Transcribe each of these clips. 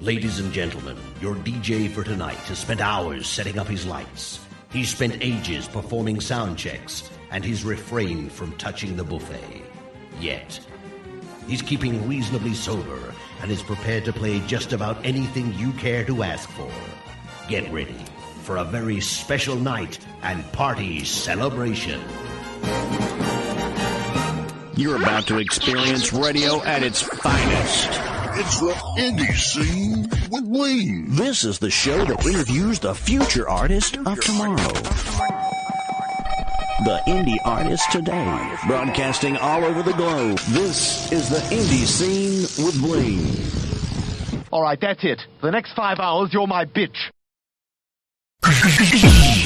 Ladies and gentlemen, your DJ for tonight has spent hours setting up his lights. He's spent ages performing sound checks, and he's refrained from touching the buffet. Yet, he's keeping reasonably sober and is prepared to play just about anything you care to ask for. Get ready for a very special night and party celebration. You're about to experience radio at its finest. It's the indie scene with Bling. This is the show that interviews the future artist of tomorrow. The indie artist today, broadcasting all over the globe. This is the indie scene with Bling. All right, that's it. For the next 5 hours, you're my bitch.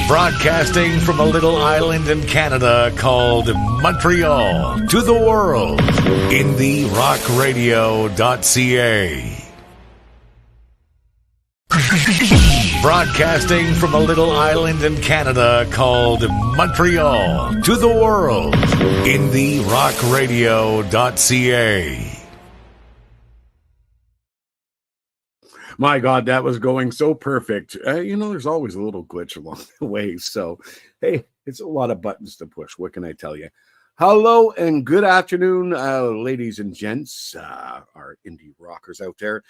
Broadcasting from a little island in Canada called Montreal to the world, IndieRockRadio.ca. Broadcasting from a little island in Canada called Montreal to the world, IndieRockRadio.ca. My God, that was going so perfect. There's always a little glitch along the way. So, hey, it's a lot of buttons to push. What can I tell you? Hello and good afternoon, ladies and gents, our indie rockers out there.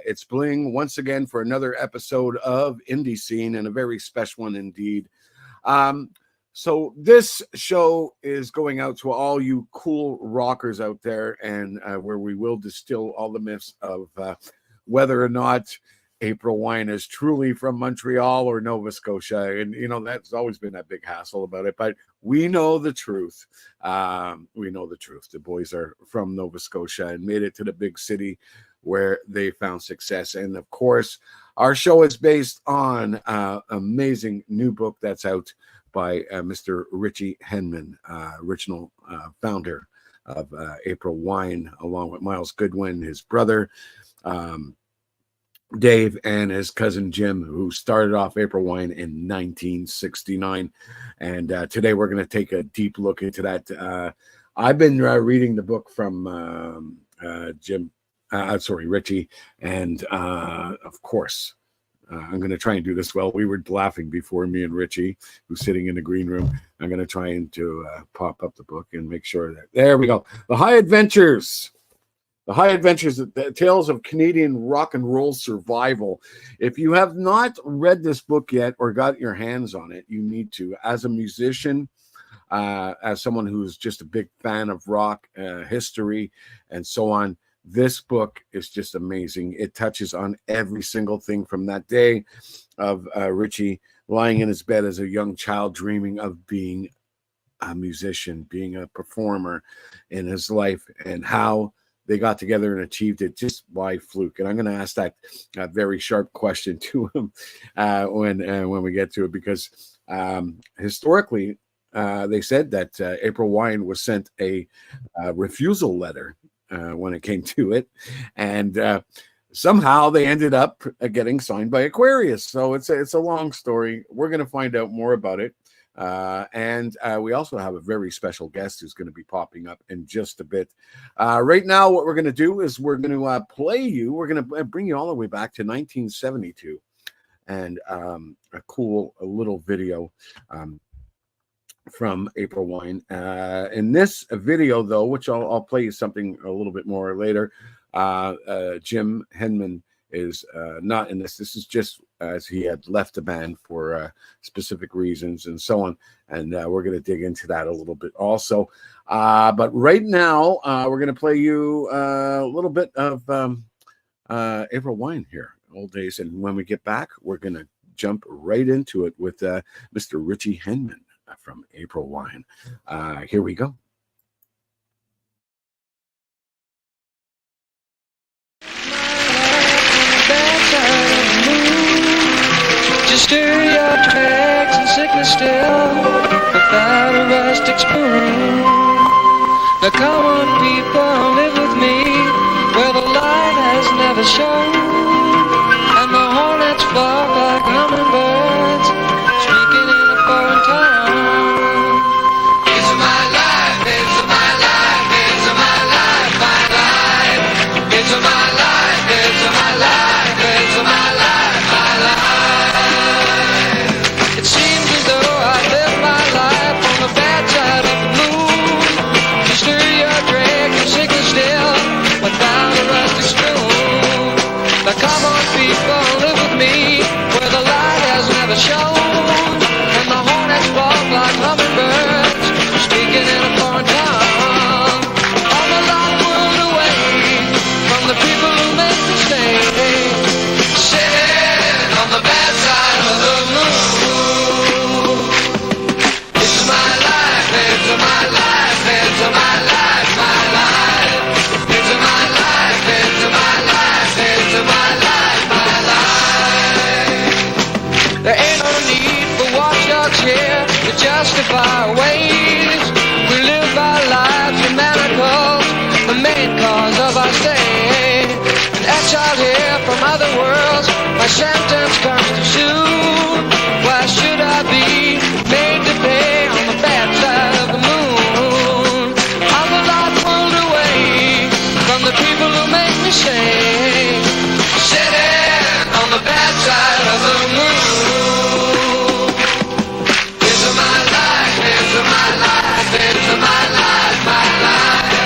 It's Bling once again for another episode of Indie Scene, and a very special one indeed. So this show is going out to all you cool rockers out there, and where we will distill all the myths of whether or not AprilWine is truly from Montreal or Nova Scotia. And, that's always been that big hassle about it. But we know the truth. We know the truth. The boys are from Nova Scotia and made it to the big city where they found success. And, of course, our show is based on an amazing new book that's out by Mr. Ritchie Henman, original founder of AprilWine, along with Miles Goodwin, his brother, Dave, and his cousin Jim, who started off AprilWine in 1969. And today we're going to take a deep look into that. I've been reading the book from Ritchie, and of course, I'm going to try and do this well. We were laughing before, me and Ritchie, who's sitting in the green room. I'm going to try and pop up the book and make sure that, there we go. The High Adventures, the Tales of Canadian Rock and Roll Survival. If you have not read this book yet or got your hands on it, you need to. As a musician, as someone who's just a big fan of rock history and so on, this book is just amazing. It touches on every single thing from that day of Ritchie lying in his bed as a young child, dreaming of being a musician, being a performer in his life, and how they got together and achieved it just by fluke. And I'm going to ask that very sharp question to him when we get to it, because historically they said that AprilWine was sent a refusal letter when it came to it, and somehow they ended up getting signed by Aquarius. So it's a long story. We're going to find out more about it. And we also have a very special guest who's going to be popping up in just a bit. Right now, what we're going to do is we're going to we're going to bring you all the way back to 1972, and a cool little video from AprilWine. In this video, though, which I'll play you something a little bit more later, Jim Henman is not in this. This is just as he had left the band for specific reasons and so on. And we're going to dig into that a little bit also. But right now, we're going to play you a little bit of AprilWine here, old days. And when we get back, we're going to jump right into it with Mr. Ritchie Henman from AprilWine. Here we go. Stir your tracks and sickness still without a rustic spoon. Now come on people, live with me where the light has never shone, and the hornets flock like hummingbirds speaking in a foreign tongue. It's my life, it's my life, it's my life, my life. It's my life, it's my life. shown, and the hornets walk like hummingbirds, speaking in a foreign tongue. I'm a long world away from the people who make me stay, sitting on the bad side of the moon. It's my life, it's my life, it's my life, my life. It's my life, it's my life, it's my life, my life. There ain't no need for watchdogs here to justify our ways. We live our lives in manacles, the main cause of our stay. An exile here from other worlds, my sentence comes too soon. Why should I be made to pay on the bad side of the moon? I'm a lot world away from the people who make me stay, sitting on the bad side of the moon. It's my life, it's my life, it's my life, my life.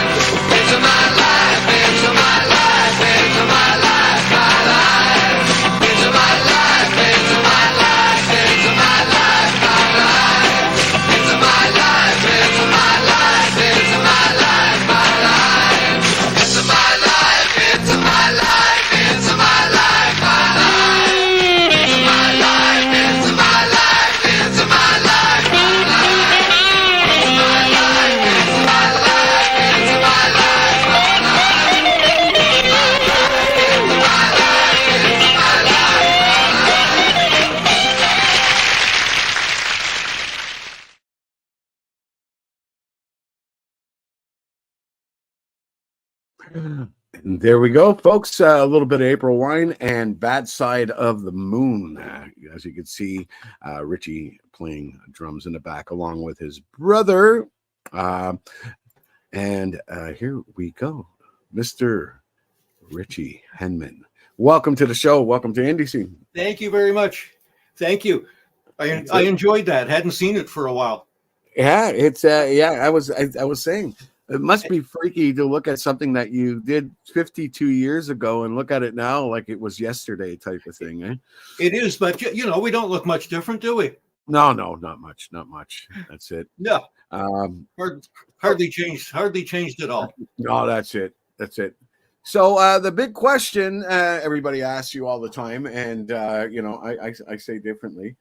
It's my life, it's my life, it's my life, my life. It's my life, it's my life, it's my life, my life. It's my life, it's my life, it's my life, my life. It's my life, it's my life, it's my life, my life. It's my life, it's my life, it's my life, my life. It's my life, it's my life, it's my life, my life. And there we go, folks. A little bit of April Wine and Bad Side of the Moon. As you can see, Ritchie playing drums in the back along with his brother. And here we go. Mr. Ritchie Henman. Welcome to the show. Welcome to Indie Scene. Thank you very much. Thank you. I enjoyed that. Hadn't seen it for a while. Yeah, it's I was saying it must be freaky to look at something that you did 52 years ago and look at it now like it was yesterday type of thing, eh? It is, but we don't look much different, do we? No, not much. That's it. No. Hardly changed at all. No, that's it. So the big question everybody asks you all the time, and I say differently.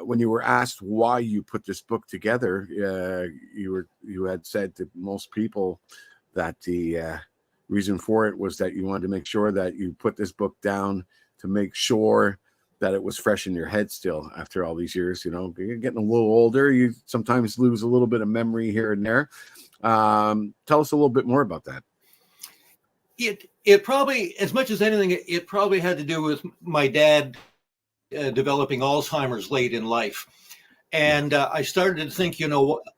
When you were asked why you put this book together, you had said to most people that the reason for it was that you wanted to make sure that you put this book down to make sure that it was fresh in your head still after all these years. You're getting a little older. You sometimes lose a little bit of memory here and there. Tell us a little bit more about that. It probably, as much as anything, it probably had to do with my dad developing Alzheimer's late in life. And I started to think,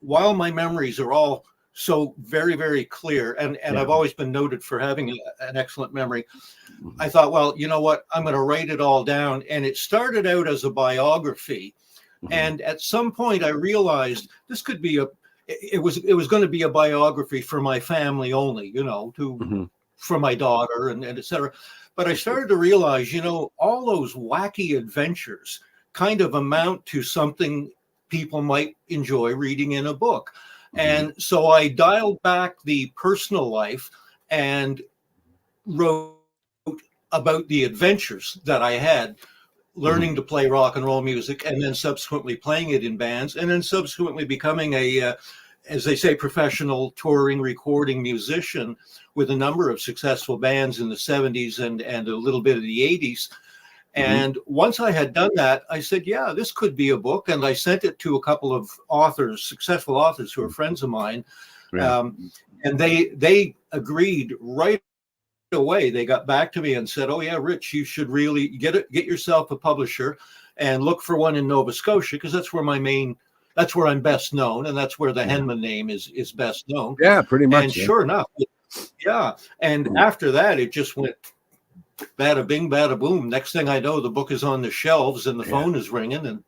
while my memories are all so very, very clear, and I've always been noted for having an excellent memory, I thought, well, you know what, I'm going to write it all down. And it started out as a biography. And at some point I realized this could be it was going to be a biography for my family only, for my daughter and et cetera. But I started to realize, all those wacky adventures kind of amount to something people might enjoy reading in a book. And so I dialed back the personal life and wrote about the adventures that I had learning to play rock and roll music, and then subsequently playing it in bands, and then subsequently becoming a, as they say, professional touring, recording musician with a number of successful bands in the 70s and a little bit of the 80s. And once I had done that, I said, yeah, this could be a book. And I sent it to a couple of authors, successful authors who are friends of mine. And they agreed right away. They got back to me and said, oh yeah, Rich, you should really get yourself a publisher and look for one in Nova Scotia, because that's where that's where I'm best known. And that's where the Henman name is best known. Yeah, pretty much. And sure enough, and after that, it just went bada bing, bada boom. Next thing I know, the book is on the shelves and the phone is ringing. And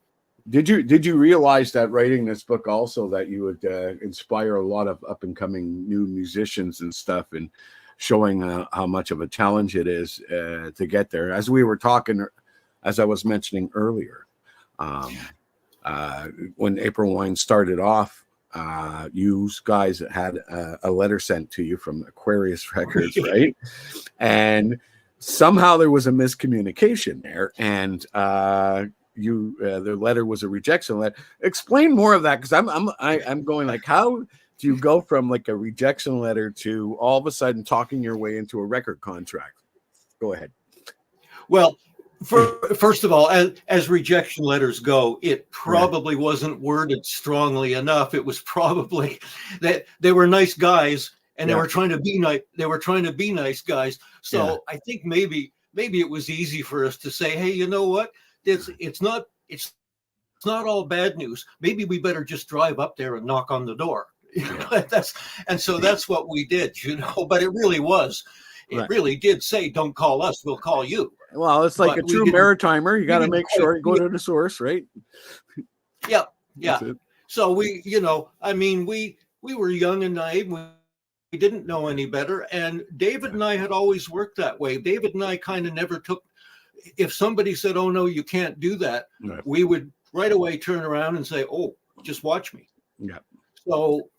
did you realize that writing this book also that you would inspire a lot of up and coming new musicians and stuff, and showing how much of a challenge it is to get there? As we were talking as I was mentioning earlier, when AprilWine started off, you guys had a letter sent to you from Aquarius Records, right? And somehow there was a miscommunication there, and the letter was a rejection letter. Explain more of that, because I'm going like, how do you go from like a rejection letter to all of a sudden talking your way into a record contract? Go ahead. Well, first of all, as rejection letters go, it probably wasn't worded strongly enough. It was probably that they were nice guys, and they were trying to be nice. They were trying to be nice guys. So I think maybe it was easy for us to say, hey, you know what? It's not all bad news. Maybe we better just drive up there and knock on the door. That's what we did, you know. But it really was. It really did say, don't call us, we'll call you. Well, it's like a true maritimer. You got to make sure you go to the source, right? Yeah. So we were young and naive. We didn't know any better. And David and I had always worked that way. David and I kind of never took, if somebody said, oh, no, you can't do that, we would right away turn around and say, oh, just watch me. Yeah. So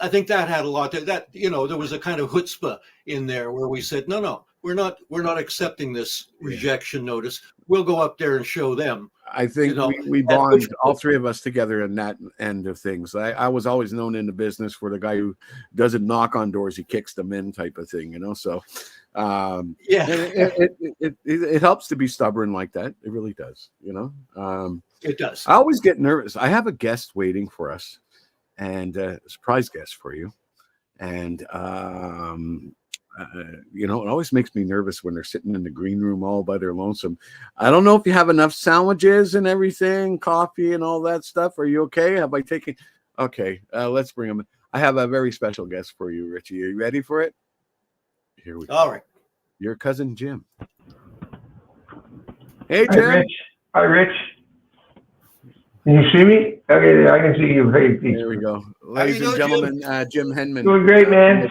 I think that had a lot to that, there was a kind of chutzpah in there where we said, no, we're not accepting this rejection notice. We'll go up there and show them. I think we bond, all three of us together in that end of things. I was always known in the business for the guy who doesn't knock on doors, he kicks them in type of thing, So it helps to be stubborn like that. It really does, It does. I always get nervous. I have a guest waiting for us, and a surprise guest for you. And it always makes me nervous when they're sitting in the green room all by their lonesome. I don't know if you have enough sandwiches and everything, coffee and all that stuff. Are you okay? Have I taken? Okay, let's bring them in. I have a very special guest for you, Richie. Are you ready for it? Here we go. All right. Your cousin Jim. Hey, Jim. Hi, Rich. Can you see me? Okay, I can see you. Hey, Pete. There we go. Ladies and gentlemen, Jim Henman. Doing great, man.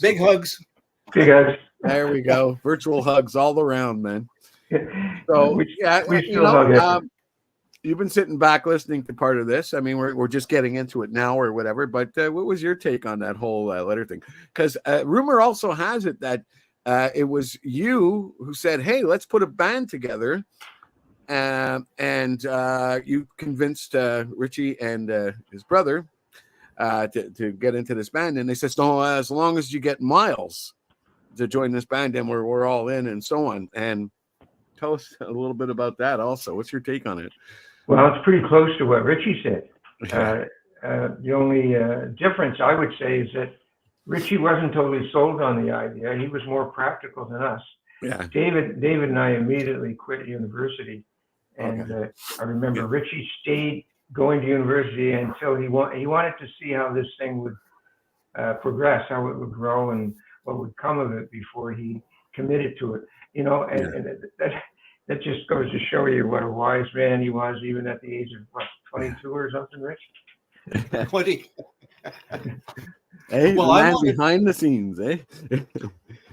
Big hugs. Big hugs. There we go. Virtual hugs all around, man. So, we still hug you've been sitting back listening to part of this. I mean, we're just getting into it now or whatever. But what was your take on that whole letter thing? Because rumor also has it that it was you who said, hey, let's put a band together. And you convinced Ritchie and his brother to get into this band. And they said, no, as long as you get Miles to join this band, and we're all in, and so on. And tell us a little bit about that also. What's your take on it? Well, it's pretty close to what Ritchie said. The only difference I would say is that Ritchie wasn't totally sold on the idea. He was more practical than us. Yeah. David and I immediately quit university. And I remember Ritchie stayed going to university until he wanted to see how this thing would progress, how it would grow, and what would come of it before he committed to it. And that just goes to show you what a wise man he was, even at the age of 22 or something, Rich. 20. Hey, well, man behind the scenes, eh?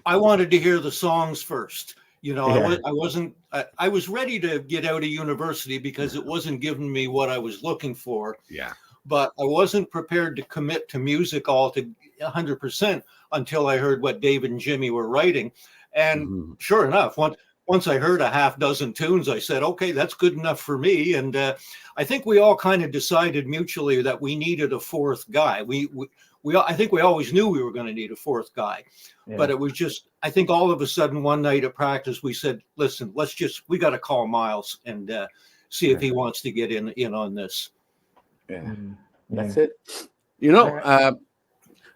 I wanted to hear the songs first. I was ready to get out of university because it wasn't giving me what I was looking for. Yeah. But I wasn't prepared to commit to music all to 100% until I heard what David and Jimmy were writing. And sure enough, once I heard a half dozen tunes, I said, okay, that's good enough for me. And I think we all kind of decided mutually that we needed a fourth guy. I think we always knew we were going to need a fourth guy. Yeah. But it was just, I think all of a sudden one night at practice, we said, listen, we got to call Miles and see if he wants to get in on this. Yeah, that's it.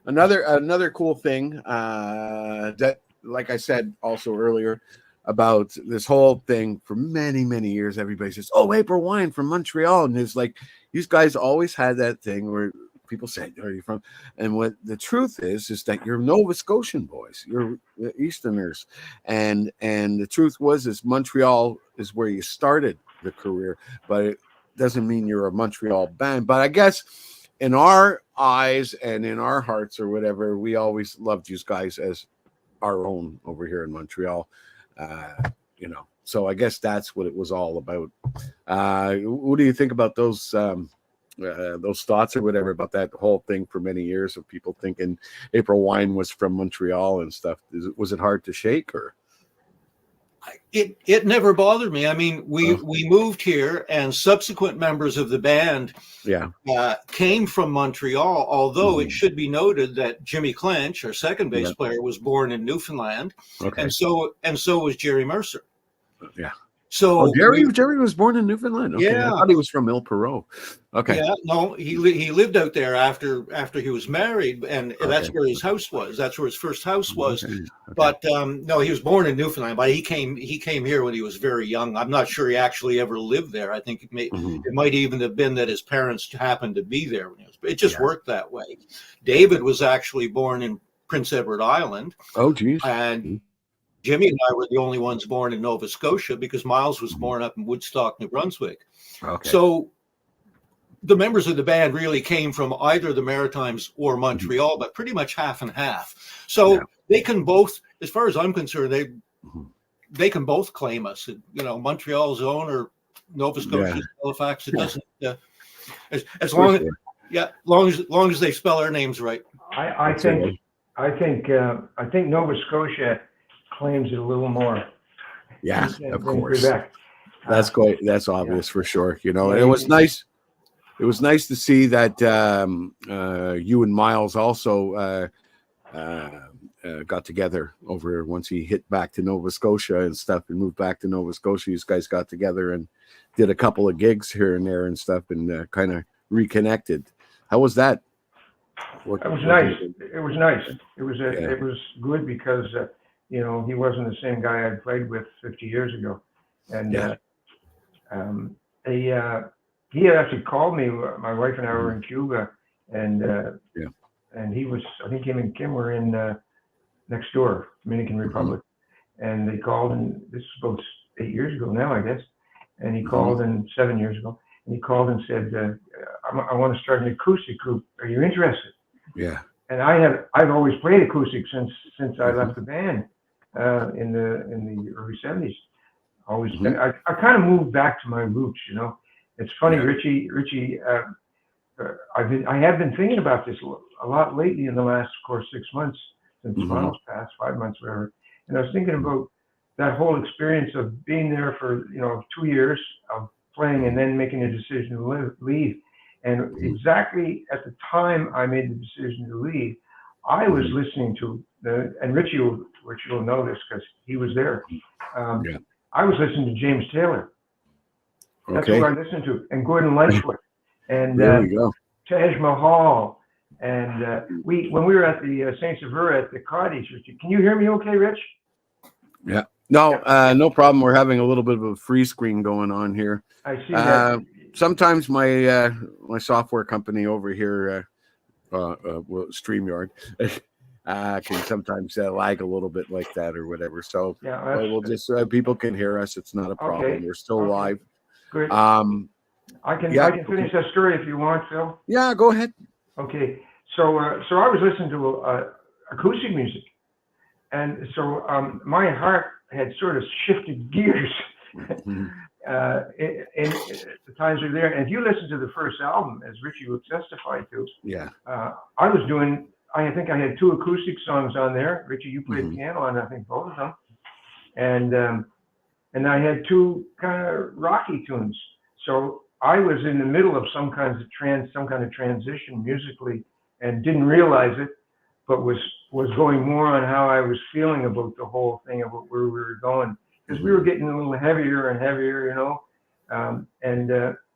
Another cool thing that, like I said also earlier about this whole thing for many, many years, everybody says, oh, AprilWine from Montreal. And it's like, these guys always had that thing where people say, where are you from? And what the truth is that you're Nova Scotian boys, you're Easterners. And the truth is Montreal is where you started the career, but it doesn't mean you're a Montreal band. But I guess in our eyes and in our hearts or whatever, we always loved you guys as our own over here in Montreal, So I guess that's what it was all about. What do you think about those thoughts or whatever about that whole thing for many years of people thinking AprilWine was from Montreal and stuff? Was it hard to shake, or? It never bothered me. I mean, we moved here, and subsequent members of the band came from Montreal. Although it should be noted that Jimmy Clench, our second bass player, was born in Newfoundland, and so was Jerry Mercer. Yeah. So Jerry was born in Newfoundland. Okay. Yeah, I thought he was from Il Perot. Okay. Yeah, no, he lived out there after he was married, and that's where his house was. That's where his first house was. Okay. But no, he was born in Newfoundland. But he came here when he was very young. I'm not sure he actually ever lived there. I think it might even have been that his parents happened to be there when he was. It just worked that way. David was actually born in Prince Edward Island. Oh, geez. And Jimmy and I were the only ones born in Nova Scotia because Miles was born up in Woodstock, New Brunswick. Okay. So the members of the band really came from either the Maritimes or Montreal, but pretty much half and half. So they can both, as far as I'm concerned, they can both claim us. You know, Montreal's own or Nova Scotia, Halifax. It doesn't. As long as they spell our names right. I think Nova Scotia claims it a little more. Yeah, of course. Quebec. That's obvious for sure. You know, it was nice. It was nice to see that you and Miles also got together over once he hit back to Nova Scotia and stuff and moved back to Nova Scotia. You guys got together and did a couple of gigs here and there and stuff and kind of reconnected. How was that? It was nice. It was nice. It was good because you know, he wasn't the same guy I'd played with 50 years ago, and he had actually called me. My wife and I were in Cuba, and he was. I think him and Kim were in next door, Dominican Republic, and they called, and this was about 8 years ago now, I guess. And he called, and 7 years ago, and he called and said, "I want to start an acoustic group. Are you interested?" Yeah. And I've always played acoustic since I left the band in the early 70s. Always, I kind of moved back to my roots, you know. It's funny, Ritchie. I have been thinking about this a lot lately in the last, of course, 6 months since Miles passed, 5 months, whatever. And I was thinking about that whole experience of being there for 2 years of playing and then making a decision to leave. And exactly at the time I made the decision to leave, I was listening to and Ritchie will know this because he was there. I was listening to James Taylor. That's who I listened to, and Gordon Lightfoot, and Taj Mahal, and when we were at the Saint Sever at the cottage. Can you hear me okay, Rich? Yeah. No, no problem. We're having a little bit of a free screen going on here. I see that. Sometimes my software company over here, StreamYard, can sometimes lag a little bit like that or whatever. So we'll just people can hear us. It's not a problem. Okay. We're still live. Good. I can finish that story if you want, Phil. Yeah, go ahead. Okay. So I was listening to acoustic music, and so my heart had sort of shifted gears. In the times we were there, and if you listen to the first album, as Ritchie will testify to, I think I had 2 acoustic songs on there. Ritchie, you played piano on I think both of them, and I had 2 kind of rocky tunes. So I was in the middle of some kind of transition musically, and didn't realize it, but was going more on how I was feeling about the whole thing, about where we were going. Because we were getting a little heavier and heavier, you know.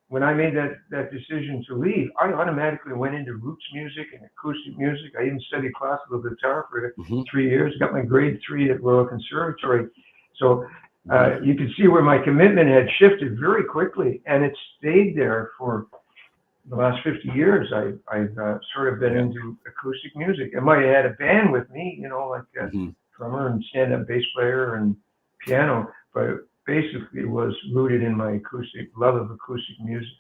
When I made that decision to leave, I automatically went into roots music and acoustic music. I even studied classical guitar for 3 years, got my grade 3 at Royal Conservatory. So you can see where my commitment had shifted very quickly, and it stayed there for the last 50 years. I've sort of been into acoustic music. I might have had a band with me, you know, like a drummer and stand-up bass player and piano, but basically was rooted in my love of acoustic music.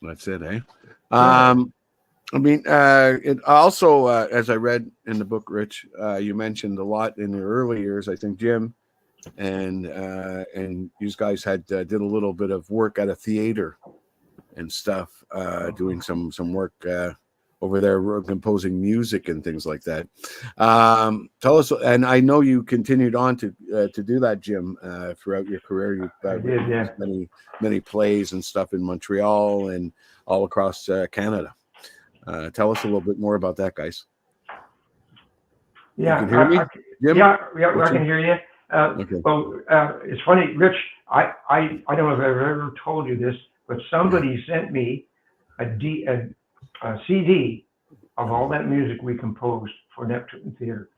That's it, eh? I mean, it also, as I read in the book, Rich, you mentioned a lot in the early years. I think Jim and you guys had did a little bit of work at a theater and stuff, doing some work over there, composing music and things like that. Tell us, and I know you continued on to do that, Jim, throughout your career. You've written many plays and stuff in Montreal and all across Canada. Tell us a little bit more about that, guys. Yeah, you can hear me, Jim? Yeah, I can hear you. Okay. Well, it's funny, Rich. I don't know if I've ever told you this, but somebody sent me a CD of all that music we composed for Neptune Theater.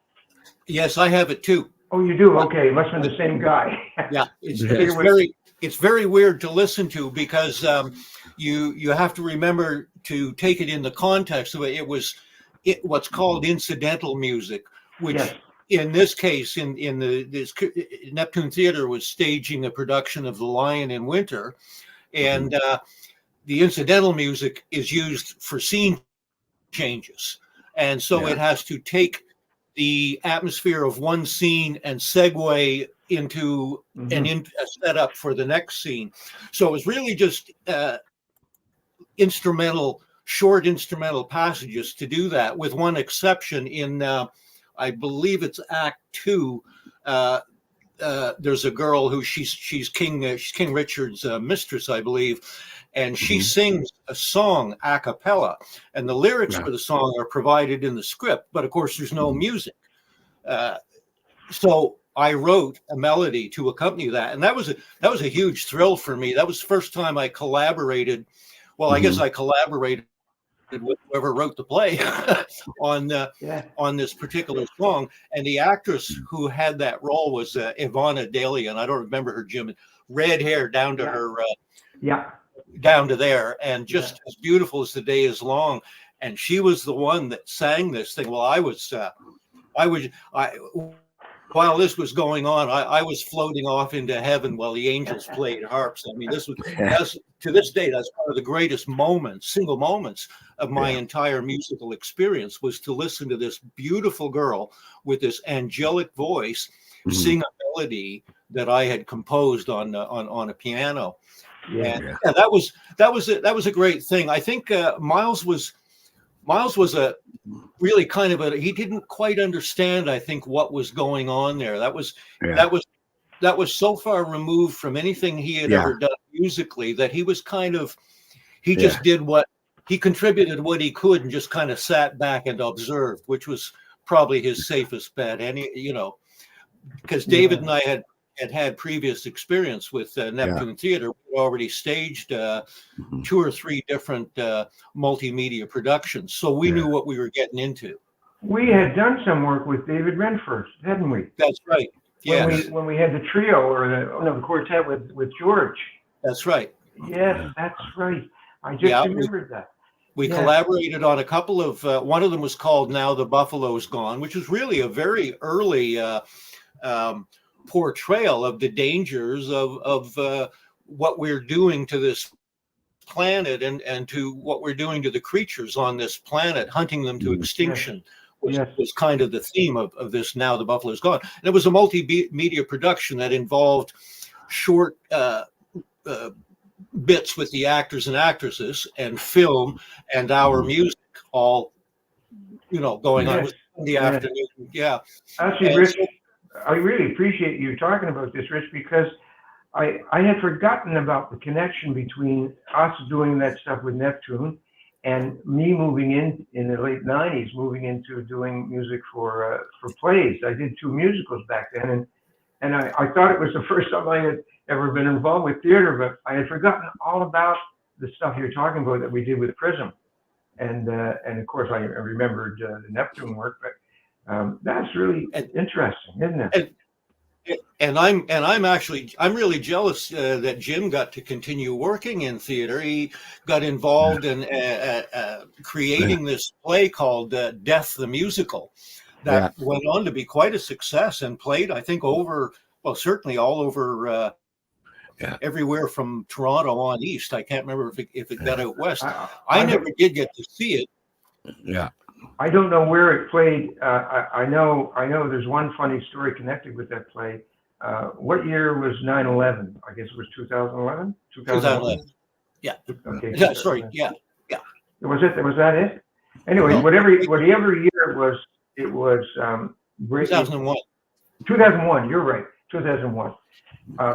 Yes, I have it too. Oh, you do? Okay, it must have been the same guy. Yeah, it's very weird to listen to because you have to remember to take it in the context of it. It was what's called incidental music, which in this case, in this Neptune Theater was staging a production of The Lion in Winter, and the incidental music is used for scene changes, and so it has to take the atmosphere of one scene and segue into a setup for the next scene. So it was really just short instrumental passages to do that, with one exception. In I believe it's Act 2. There's a girl who she's King Richard's mistress, I believe, and she sings a song a cappella, and the lyrics for the song are provided in the script, but of course there's no music. So I wrote a melody to accompany that, and that was a huge thrill for me. That was the first time I collaborated. Well, I guess I collaborated with whoever wrote the play on this particular song, and the actress who had that role was Ivana Daly, and I don't remember her, Jim. Red hair down to her, down to there, and just as beautiful as the day is long. And she was the one that sang this thing. Well, while this was going on, I was floating off into heaven while the angels played harps. I mean, to this day, that's one of the greatest single moments of my entire musical experience, was to listen to this beautiful girl with this angelic voice sing a melody that I had composed on a piano. That was a great thing. I think Miles was a really kind of he didn't quite understand, I think, what was going on there. That was so far removed from anything he had ever done musically that he was just did he contributed what he could and just kind of sat back and observed, which was probably his safest bet. Because David and I had previous experience with Neptune Theater. We already staged 2 or 3 different multimedia productions, so we knew what we were getting into. We had done some work with David Renford, hadn't we? That's right. Yes. When we had the trio the quartet with George. That's right. Yes, that's right. I just remembered that. We collaborated on a couple of. One of them was called "Now the Buffalo's Gone," which was really a very early portrayal of the dangers of what we're doing to this planet and to what we're doing to the creatures on this planet, hunting them to extinction. Was kind of the theme of this "Now the Buffalo's Gone." And it was a multimedia production that involved short bits with the actors and actresses, and film, and our music all, going on in the afternoon. Yeah. Actually, Rich, I really appreciate you talking about this, Rich, because I had forgotten about the connection between us doing that stuff with Neptune and me moving in the late 90s, moving into doing music for plays. I did 2 musicals back then, and I thought it was the first time I had ever been involved with theater, but I had forgotten all about the stuff you're talking about that we did with Prism. And of course I remembered the Neptune work, but that's really interesting, isn't it? And I'm really jealous that Jim got to continue working in theater. He got involved in creating this play called Death the Musical that went on to be quite a success and played, I think, certainly all over everywhere from Toronto on east. I can't remember if it got out west. I never did get to see it. Yeah. I don't know where it played. I know there's one funny story connected with that play. What year was 9/11? I guess it was 2011? 2011. Yeah. Okay. Yeah, sorry. Yeah. Was that it? Anyway, No. whatever year it was, 2001. 2001. You're right. 2001.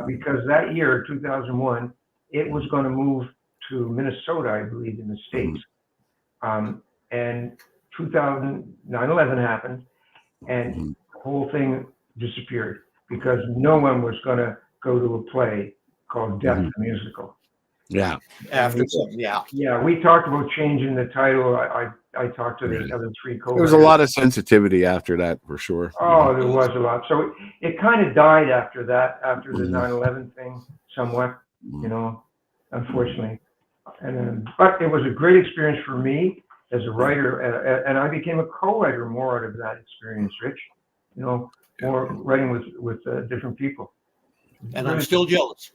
Because that year, 2001, it was going to move to Minnesota, I believe, in the States. And 9/11 happened, and the whole thing disappeared because no one was going to go to a play called Death the Musical. Yeah. After that, Yeah, we talked about changing the title. I talked to the other three co-writers. There was a lot of sensitivity after that, for sure. Oh, there was a lot. So it kind of died after that, after the 9/11 thing, somewhat, unfortunately. And but it was a great experience for me as a writer, and I became a co-writer more out of that experience, Rich. More writing with different people. And I'm still jealous.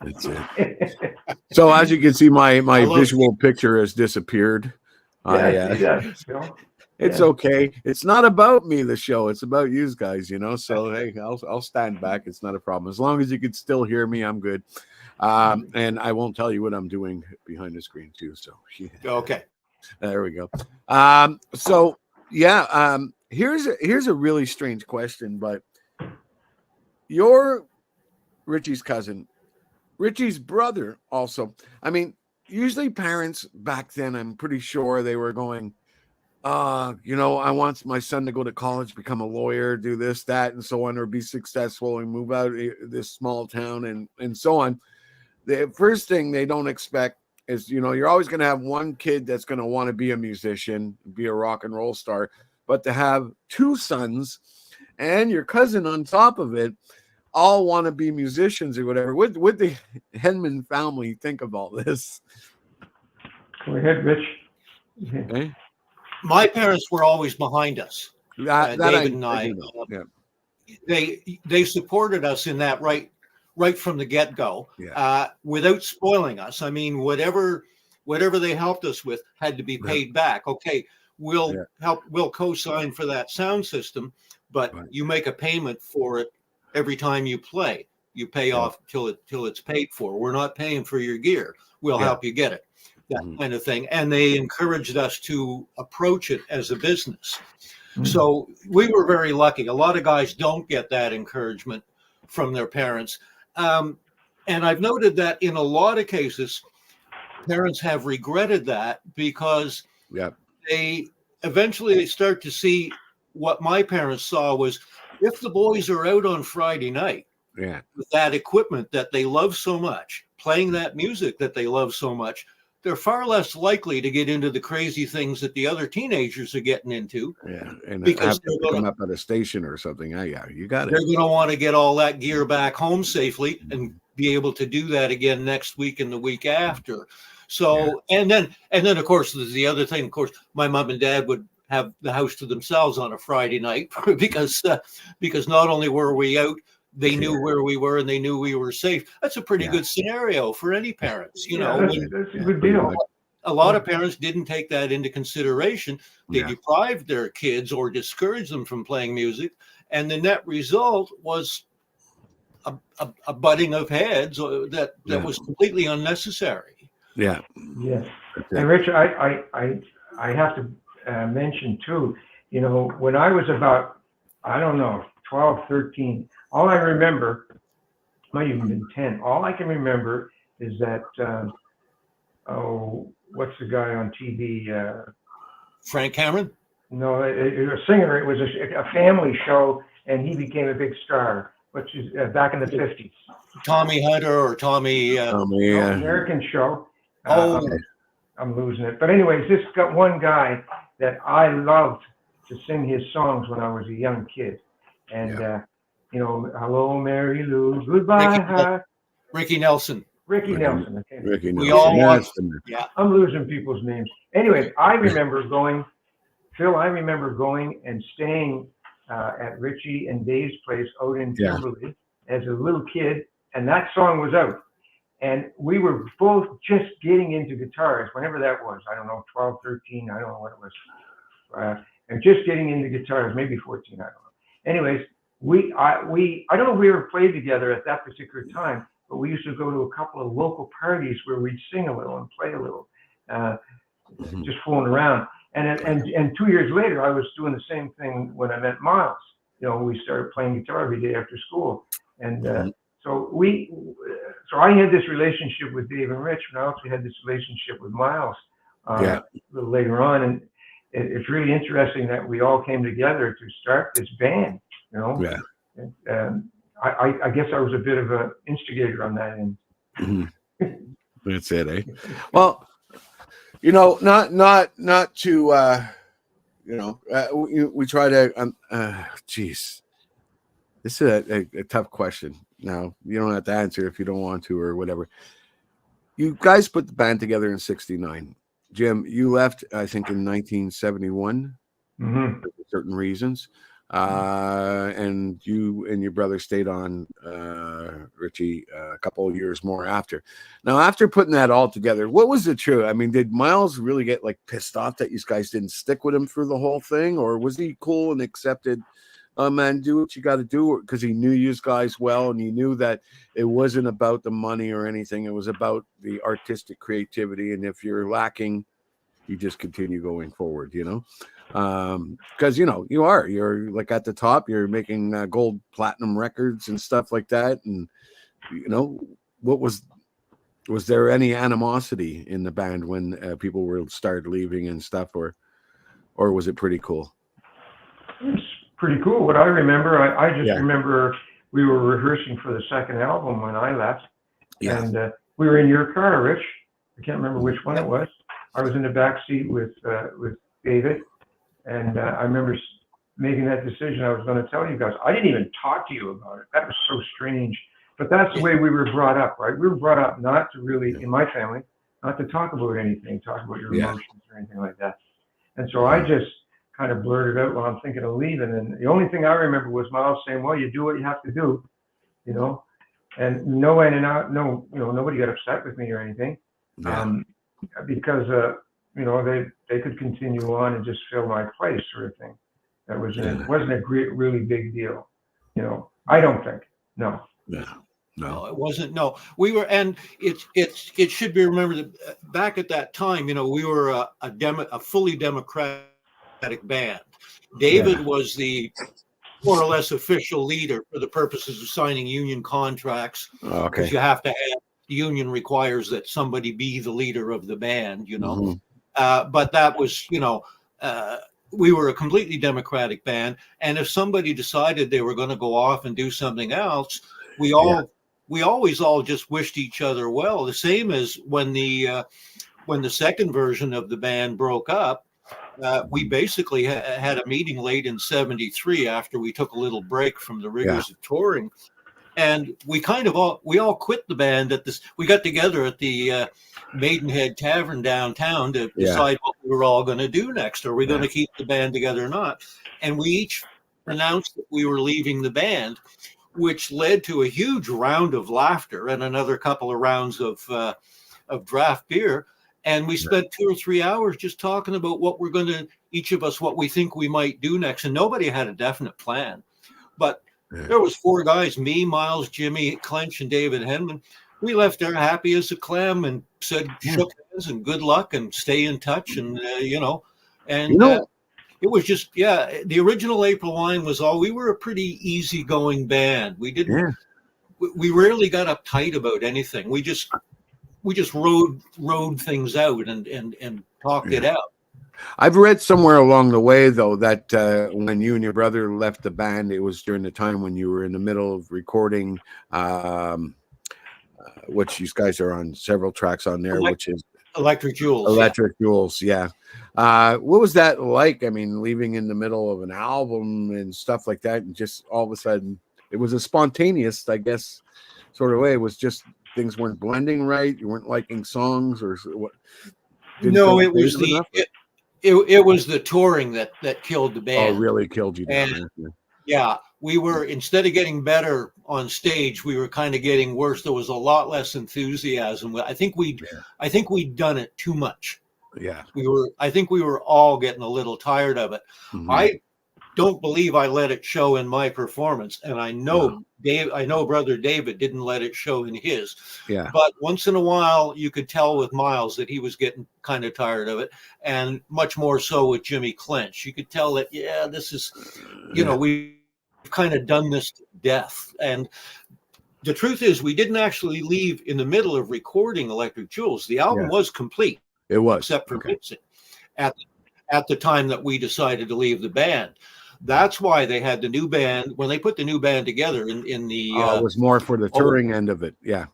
That's it. So as you can see, my visual picture has disappeared. It's okay. It's not about me, the show. It's about you guys, So hey, I'll stand back. It's not a problem. As long as you can still hear me, I'm good. And I won't tell you what I'm doing behind the screen too. So okay, there we go. Here's a really strange question, but you're Richie's cousin, Richie's brother also. I mean, usually parents back then, I'm pretty sure they were going, I want my son to go to college, become a lawyer, do this, that, and so on, or be successful and move out of this small town and so on. The first thing they don't expect is, you're always going to have one kid that's going to want to be a musician, be a rock and roll star, but to have two sons and your cousin on top of it, all want to be musicians or whatever. What the Henman family think of all this? Go ahead, Rich. Okay. My parents were always behind us. David and I. They supported us in that right from the get-go, without spoiling us. I mean, whatever they helped us with had to be paid back. Okay, we'll co-sign for that sound system, but you make a payment for it every time you play. You pay off till it's paid for. We're not paying for your gear. We'll help you get it. That kind of thing. And they encouraged us to approach it as a business. So we were very lucky. A lot of guys don't get that encouragement from their parents. And I've noted that in a lot of cases, parents have regretted that because they eventually start to see what my parents saw was, if the boys are out on Friday night with that equipment that they love so much, playing that music that they love so much, they're far less likely to get into the crazy things that the other teenagers are getting into. And because they're going to come up at a station or something. You got it. They're going to want to get all that gear back home safely and be able to do that again next week and the week after. So, and then of course, there's the other thing. Of course, my mom and dad would have the house to themselves on a Friday night because not only were we out, they knew where we were and they knew we were safe. That's a pretty good scenario for any parents, That's a good deal. A lot of parents didn't take that into consideration. They deprived their kids or discouraged them from playing music, and the net result was a butting of heads that was completely unnecessary. Yes. And Rich, I have to mention too, when I was about, 12, 13, all I remember, might even been 10, all I can remember is that, what's the guy on TV? Frank Cameron? No, a singer. It was a family show, and he became a big star, which is back in the 50s. Tommy Hunter or Tommy... American show. I'm losing it. But anyways, this got one guy that I loved to sing his songs when I was a young kid. And, hello, Mary Lou, goodbye. Ricky Nelson. Ricky Nelson. Okay. Ricky Nelson. We all watched. I'm losing people's names. Anyways, I remember going and staying at Ritchie and Dave's place out in Kimberley as a little kid, and that song was out. And we were both just getting into guitars, whenever that was. I don't know, 12, 13, I don't know what it was. And just getting into guitars, maybe 14, I don't know. Anyways, I don't know if we ever played together at that particular time, but we used to go to a couple of local parties where we'd sing a little and play a little, just fooling around. And 2 years later, I was doing the same thing when I met Miles. You know, we started playing guitar every day after school, and so I had this relationship with Dave and Rich, and I also had this relationship with Miles a little later on, and it's really interesting that we all came together to start this band. You know, I guess I was a bit of an instigator on that end. That's it, eh? Well, you know, not to, you know, we try to. Geez, this is a tough question. Now, you don't have to answer if you don't want to or whatever. You guys put the band together in '69. Jim, you left, I think, in 1971 for certain reasons. And you and your brother stayed on, Ritchie, a couple of years more after. Now, after putting that all together, what was the truth? I mean, did Miles really get like pissed off that you guys didn't stick with him through the whole thing, or was he cool and accepted? Oh man, do what you got to do, because he knew you guys well, and he knew that it wasn't about the money or anything. It was about the artistic creativity, and if you're lacking, you just continue going forward. You know. Because you know you're like at the top, you're making gold platinum records and stuff like that, and you know, what was there any animosity in the band when people were started leaving and stuff, or was it pretty cool? It's pretty cool. What I remember, I just remember we were rehearsing for the second album when I left, and we were in your car, Rich. I can't remember which one it was. I was in the back seat with David. And I remember making that decision. I was going to tell you guys. I didn't even talk to you about it. That was so strange. But that's the way we were brought up, right? We were brought up not to really, in my family, not to talk about anything, talk about your emotions or anything like that. And so I just kind of blurted out while I'm thinking of leaving. And the only thing I remember was Miles saying, "Well, you do what you have to do," you know. And nobody got upset with me or anything, because you know, they could continue on and just fill my place, sort of thing. That wasn't a really big deal, you know. I don't think. No, it wasn't. No, we were, and it should be remembered that back at that time, you know, we were a fully democratic band. David was the more or less official leader for the purposes of signing union contracts. Because you have to have, the union requires that somebody be the leader of the band, you know. But that was, you know, we were a completely democratic band, and if somebody decided they were going to go off and do something else, we always all just wished each other well. The same as when the second version of the band broke up, we basically had a meeting late in '73 after we took a little break from the rigors of touring. And we all quit the band at this. We got together at the Maidenhead Tavern downtown to decide what we were all going to do next. Are we going to keep the band together or not? And we each announced that we were leaving the band, which led to a huge round of laughter and another couple of rounds of draft beer. And we spent 2 or 3 hours just talking about what we're going to, each of us, what we think we might do next. And nobody had a definite plan, but there was 4 guys, me, Miles, Jimmy, Clench, and David Henman. We left there happy as a clam and said, shook hands and good luck and stay in touch. And, you know, it was just, the original AprilWine was we were a pretty easygoing band. We didn't, we rarely got uptight about anything. We just rode things out and talked it out. I've read somewhere along the way, though, that when you and your brother left the band, it was during the time when you were in the middle of recording, which you guys are on several tracks on there, which is Electric Jewels. Electric Jewels, yeah. What was that like? I mean, leaving in the middle of an album and stuff like that, and just all of a sudden, it was a spontaneous, I guess, sort of way. It was just things weren't blending right. You weren't liking songs, or what? No, it was it was the touring that killed the band. Oh, really killed you down. Yeah, we were, instead of getting better on stage, we were kind of getting worse. There was a lot less enthusiasm. I think we'd done it too much. Yeah. I think we were all getting a little tired of it. Mm-hmm. don't believe I let it show in my performance, and I know brother David didn't let it show in his. Yeah. But once in a while, you could tell with Miles that he was getting kind of tired of it, and much more so with Jimmy Clench. You could tell that, this is, we've kind of done this to death. And the truth is, we didn't actually leave in the middle of recording Electric Jewels. The album was complete. It was, except for mixing at the time that we decided to leave the band. That's why they had the new band. When they put the new band together in the it was more for the touring end of it. Yeah.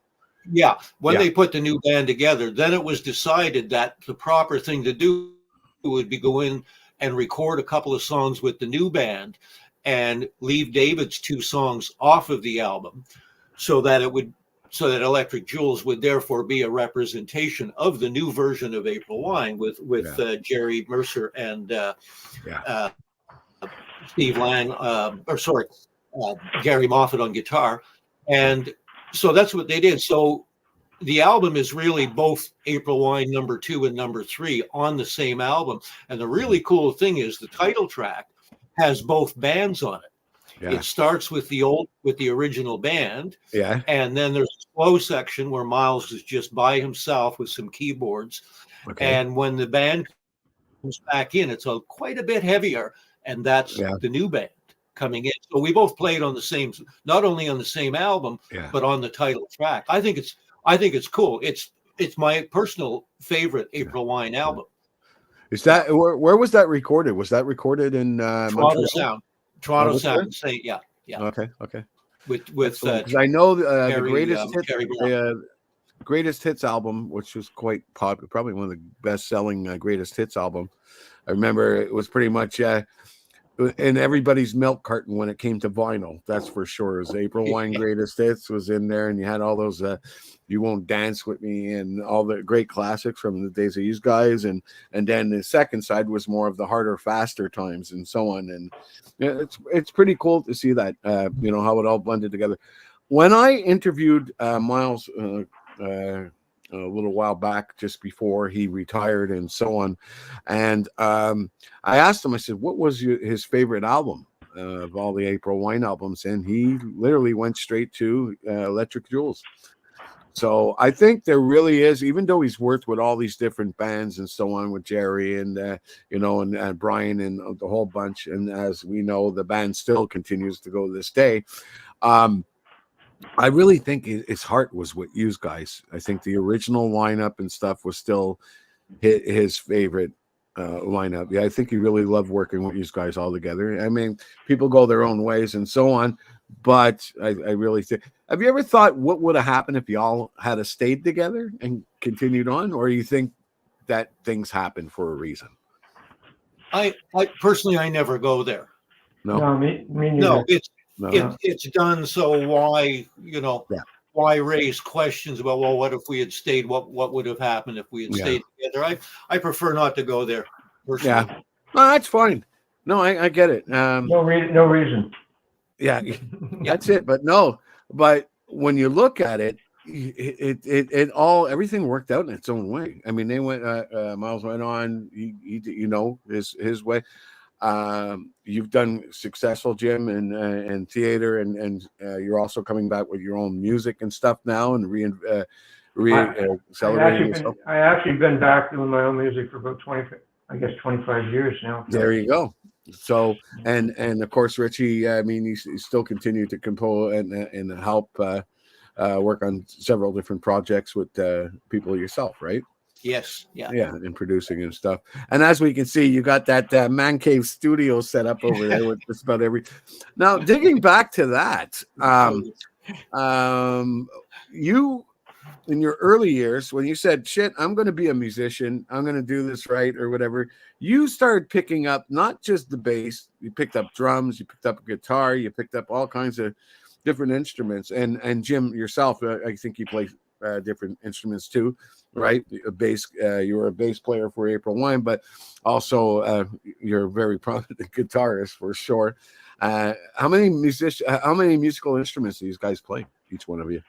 When they put the new band together, then it was decided that the proper thing to do would be go in and record a couple of songs with the new band and leave David's 2 songs off of the album, so that Electric Jewels would therefore be a representation of the new version of AprilWine with Jerry Mercer and Steve Lang, Gary Moffat on guitar. And so that's what they did. So the album is really both AprilWine number 2 and number 3 on the same album. And the really cool thing is the title track has both bands on it. Yeah. It starts with the original band. Yeah. And then there's a slow section where Miles is just by himself with some keyboards. Okay. And when the band comes back in, it's quite a bit heavier. And that's the new band coming in. So we both played on the same, not only on the same album, but on the title track. I think it's cool. It's my personal favorite AprilWine album. Is that where was that recorded? Was that recorded in Toronto Sound? Toronto Sound. Say yeah. Okay. With I know the greatest hits album, which was quite popular, probably one of the best-selling greatest hits album. I remember it was pretty much in everybody's milk carton when it came to vinyl. That's for sure. It was AprilWine Greatest Hits was in there, and you had all those You Won't Dance With Me and all the great classics from the days of these guys, and then the second side was more of the harder, faster times and so on. And it's pretty cool to see that how it all blended together. When I interviewed Miles a little while back, just before he retired and so on, and I asked him, I said, what was his favorite album of all the AprilWine albums? And he literally went straight to Electric Jewels. So I think there really is, even though he's worked with all these different bands and so on with Jerry and and Brian and the whole bunch, and as we know, the band still continues to go to this day. I really think his heart was with you guys. I think the original lineup and stuff was still his favorite lineup. Yeah, I think he really loved working with you guys all together. I mean, people go their own ways and so on, but I really think. Have you ever thought what would have happened if you all had stayed together and continued on, or you think that things happen for a reason? I personally, I never go there. No, me neither. No, it's done. So why raise questions about, well, what if we had stayed? What would have happened if we had stayed together? I prefer not to go there personally. Yeah, no, that's fine. No, I get it. No reason. Yeah, that's it. But when you look at it, everything worked out in its own way. I mean, they went. Miles went on. His way. You've done successful, Jim, and theater, and you're also coming back with your own music and stuff now, and celebrating. I actually been back doing my own music for about 25 years now. There you go. So, and of course, Ritchie. I mean, he's still continued to compose and help work on several different projects with people yourself, right? Yes. Yeah, and producing and stuff. And as we can see, you got that man cave studio set up over there with just about every. Now, digging back to that, you in your early years when you said, "Shit, I'm going to be a musician. I'm going to do this right," or whatever, you started picking up not just the bass. You picked up drums. You picked up a guitar. You picked up all kinds of different instruments. And Jim yourself, I think you play different instruments too. Right, a bass. You were a bass player for AprilWine, but also you're a very prominent guitarist for sure. How many musical instruments do these guys play? Each one of you?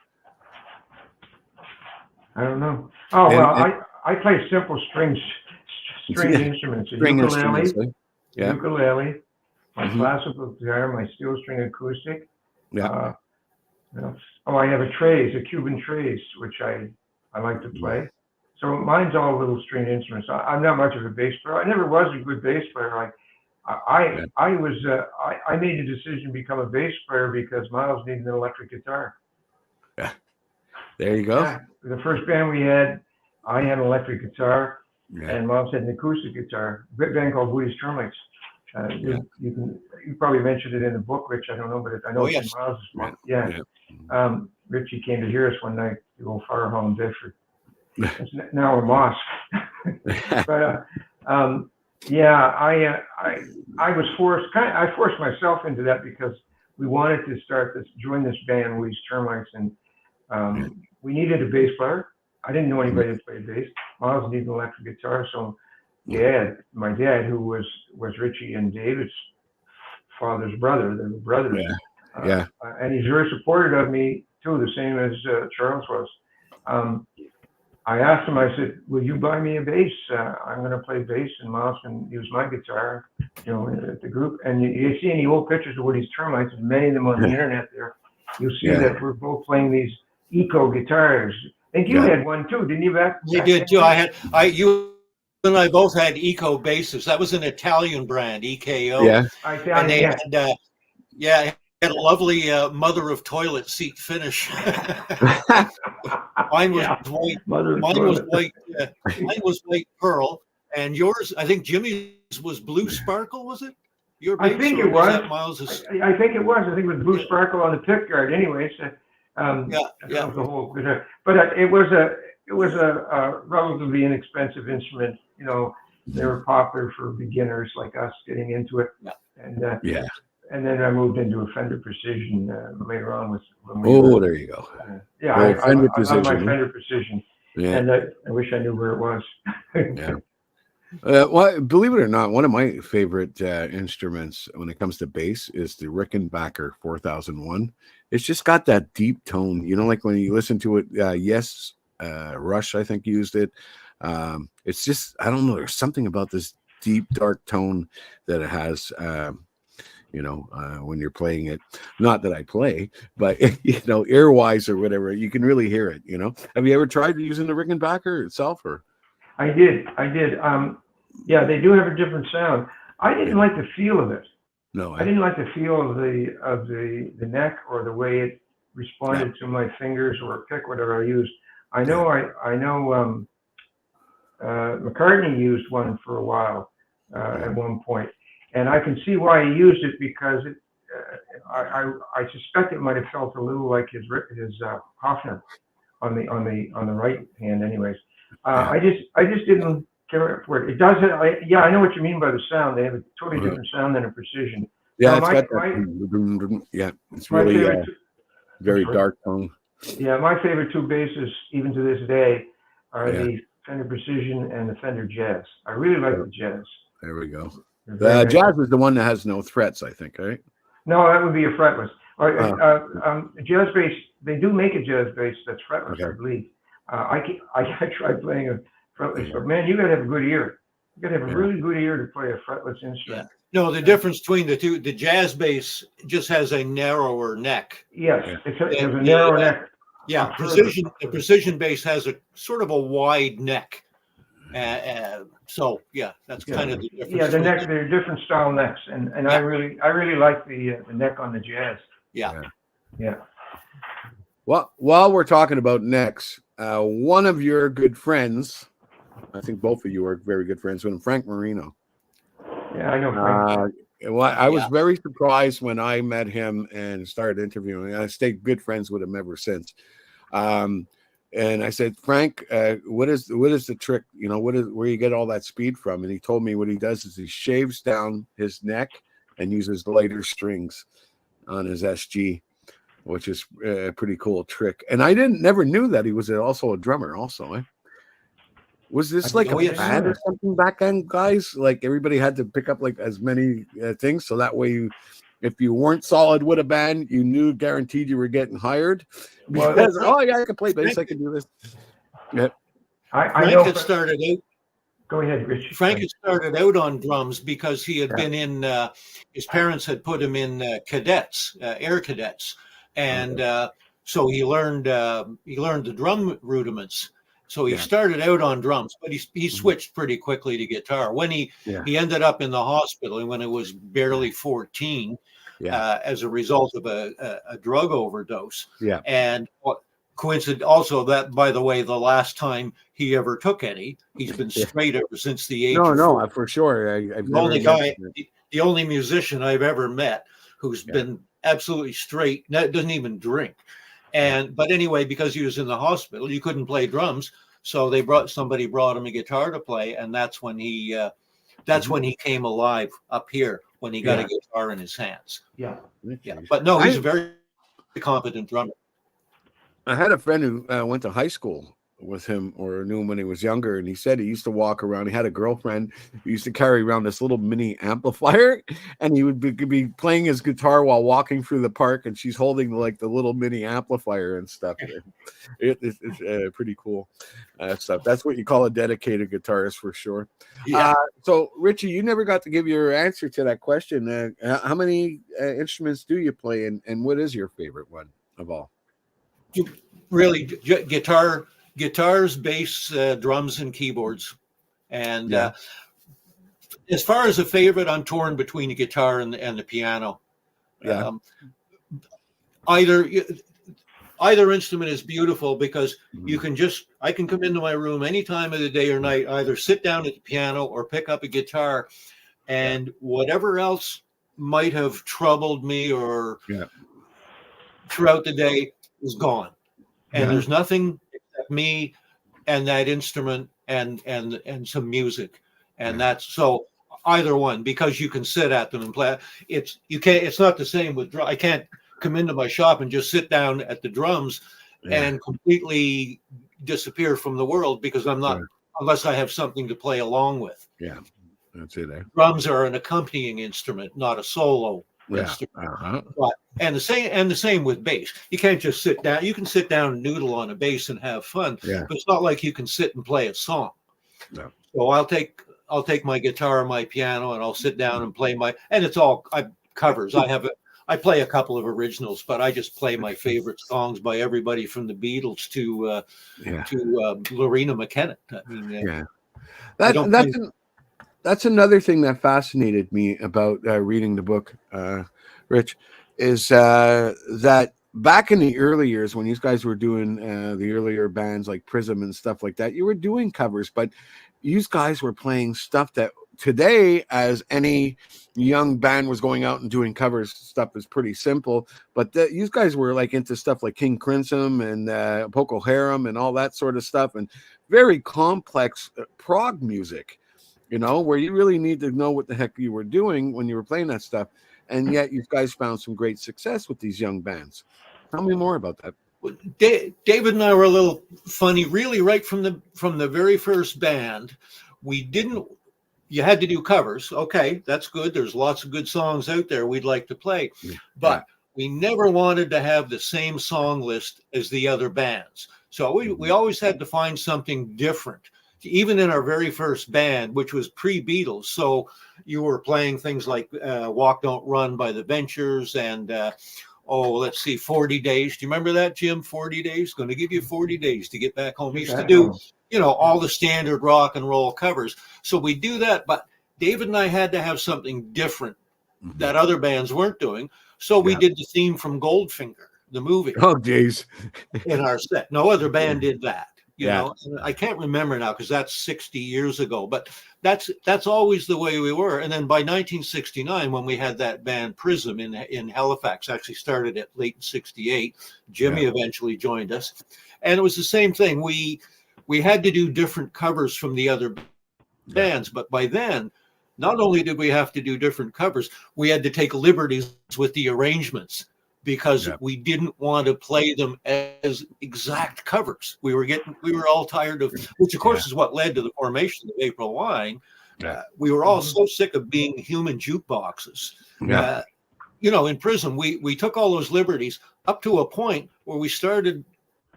I don't know. I play simple string instruments. String instruments. Ukulele, my classical guitar, my steel string acoustic. Yeah. What else? Oh, I have a Cuban trace, which I like to play. So mine's all little stringed instruments. I'm not much of a bass player. I never was a good bass player. Like I made a decision to become a bass player because Miles needed an electric guitar. Yeah. There you go. Yeah. The first band we had, I had an electric guitar, and Miles had an acoustic guitar. A band called Woody's Termites. You probably mentioned it in the book, Rich. I don't know, but I know it's in Miles's book. Yeah. Ritchie came to hear us one night to go fire hall in Bedford. It's now a mosque. But I was forced. I forced myself into that because we wanted to join this band, Woody's Termites, and we needed a bass player. I didn't know anybody that played bass. Miles needed an electric guitar, so my dad, who was Ritchie and David's father's brother, they were brothers. And he's very supportive of me too, the same as Charles was. I asked him, I said, will you buy me a bass? I'm going to play bass and Miles can use my guitar, at the group. And you see any old pictures of Woody's Termites, and many of them on the internet there, you'll see that we're both playing these eco guitars. I think you had one too, didn't you, back? You did too. You and I both had eco basses. That was an Italian brand, EKO. Yeah. And they had, had a lovely mother of toilet seat finish. Mine was white. Mine was white pearl, and yours, I think Jimmy's was blue sparkle. Was it? I think it was. Miles's? I think it was. I think it was blue sparkle on the pick guard. Anyway, so, the whole. But it was a relatively inexpensive instrument. They were popular for beginners like us getting into it. And then I moved into a Fender Precision later on there you go. I Fender Precision. my Fender Precision. Yeah. And I wish I knew where it was. Well, believe it or not, one of my favorite instruments when it comes to bass is the Rickenbacker 4001. It's just got that deep tone. Like when you listen to it, Rush, I think, used it. It's just, I don't know, there's something about this deep, dark tone that it has. When you're playing it, not that I play, but earwise or whatever, you can really hear it. Have you ever tried using the Rickenbacker itself, or? I did. They do have a different sound. I didn't like the feel of it. No, I didn't like the feel of the neck or the way it responded to my fingers or pick, whatever I used. I know McCartney used one for a while at one point. And I can see why he used it because I suspect it might have felt a little like his Hofner on the right hand. Anyways, I just didn't care for it. It does. I know what you mean by the sound. They have a totally different sound than a Precision. Yeah, it's got that. It's really very dark tone. Yeah, my favorite two basses, even to this day, are the Fender Precision and the Fender Jazz. I really like the Jazz. There we go. The Jazz is the one that has no frets, I think, right? No, that would be a fretless. Jazz bass, they do make a jazz bass that's fretless, I believe. I tried playing a fretless, but man, you got to have a good ear. You got to have a really good ear to play a fretless instrument. Yeah. No, the difference between the two, the jazz bass just has a narrower neck. Yes, it has a narrower neck. Yeah, the precision bass has a sort of a wide neck. So that's kind of the difference. Yeah, they're different style necks, and I really like the neck on the Jazz. Yeah. Well, while we're talking about necks, one of your good friends, I think both of you are very good friends with him, Frank Marino. Yeah, I know Frank. I was very surprised when I met him and started interviewing him. I stayed good friends with him ever since. And I said, Frank, what is the trick? Where you get all that speed from? And he told me what he does is he shaves down his neck and uses lighter strings on his SG, which is a pretty cool trick. And I never knew that he was also a drummer. Also, was this like a band or something back then, guys? Like everybody had to pick up like as many things, so that way if you weren't solid with a band, you knew guaranteed you were getting hired. Because I can play bass, I can do this. Yeah. Frank had started out. Go ahead, Rich. Frank had started out on drums because he had been in. His parents had put him in cadets, air cadets, and so he learned the drum rudiments. So he started out on drums, but he switched pretty quickly to guitar. When he ended up in the hospital when he was barely 14, as a result of a drug overdose. Yeah. And coincident also that, by the way, the last time he ever took any, he's been straight ever since the age of 4. For sure. The only musician I've ever met who's been absolutely straight, doesn't even drink. But anyway, because he was in the hospital, you couldn't play drums, so somebody brought him a guitar to play, and that's when he came alive up here, when he got a guitar in his hands. Yeah. But no, he's a very competent drummer. I had a friend who went to high school with him, or knew him when he was younger, and he said he used to walk around. He had a girlfriend who used to carry around this little mini amplifier, and he would be playing his guitar while walking through the park, and she's holding like the little mini amplifier and stuff. It's pretty cool stuff. That's what you call a dedicated guitarist for sure. So Richie, you never got to give your answer to that question. How many instruments do you play, and what is your favorite one of all? Really, guitars, bass, drums, and keyboards. And as far as a favorite, I'm torn between the guitar and the piano. Either instrument is beautiful because I can come into my room any time of the day or night, either sit down at the piano or pick up a guitar, and whatever else might have troubled me or throughout the day is gone. And there's nothing except me and that instrument and some music. And that's so either one, because you can sit at them and play. It's not the same with drum. I can't come into my shop and just sit down at the drums and completely disappear from the world, because I'm not, unless I have something to play along with. Yeah, that's it. Drums are an accompanying instrument, not a solo instrument. But, and the same with bass. You can't just sit down. You can sit down and noodle on a bass and have fun, but it's not like you can sit and play a song. No. So I'll take my guitar or my piano and I'll sit down and play and it's all covers. I play a couple of originals, but I just play my favorite songs by everybody from the Beatles to Lorena McKenna. I mean, that's another thing that fascinated me about reading the book, Rich, is that back in the early years when you guys were doing the earlier bands like Prism and stuff like that, you were doing covers, but you guys were playing stuff that today, as any young band was going out and doing covers, stuff is pretty simple. But you guys were like into stuff like King Crimson and Boko Haram and all that sort of stuff, and very complex prog music, where you really need to know what the heck you were doing when you were playing that stuff. And yet you guys found some great success with these young bands. Tell me more about that. David and I were a little funny, really, right from the very first band. You had to do covers. Okay, that's good. There's lots of good songs out there we'd like to play. But we never wanted to have the same song list as the other bands. So we always had to find something different. Even in our very first band, which was pre-Beatles. So you were playing things like Walk Don't Run by the Ventures and, 40 Days. Do you remember that, Jim? 40 Days? Going to give you 40 days to get back home. We used to do, all the standard rock and roll covers. So we do that, but David and I had to have something different that other bands weren't doing. So we did the theme from Goldfinger, the movie. Oh, geez. In our set. No other band did that. I can't remember now because that's 60 years ago, but that's always the way we were. And then by 1969, when we had that band Prism in Halifax, actually started it late in 68, Jimmy eventually joined us. And it was the same thing. We had to do different covers from the other bands, but by then, not only did we have to do different covers, we had to take liberties with the arrangements, because we didn't want to play them as exact covers. We were all tired of, which of course is what led to the formation of AprilWine. We were all so sick of being human jukeboxes. In Prism, we took all those liberties up to a point where we started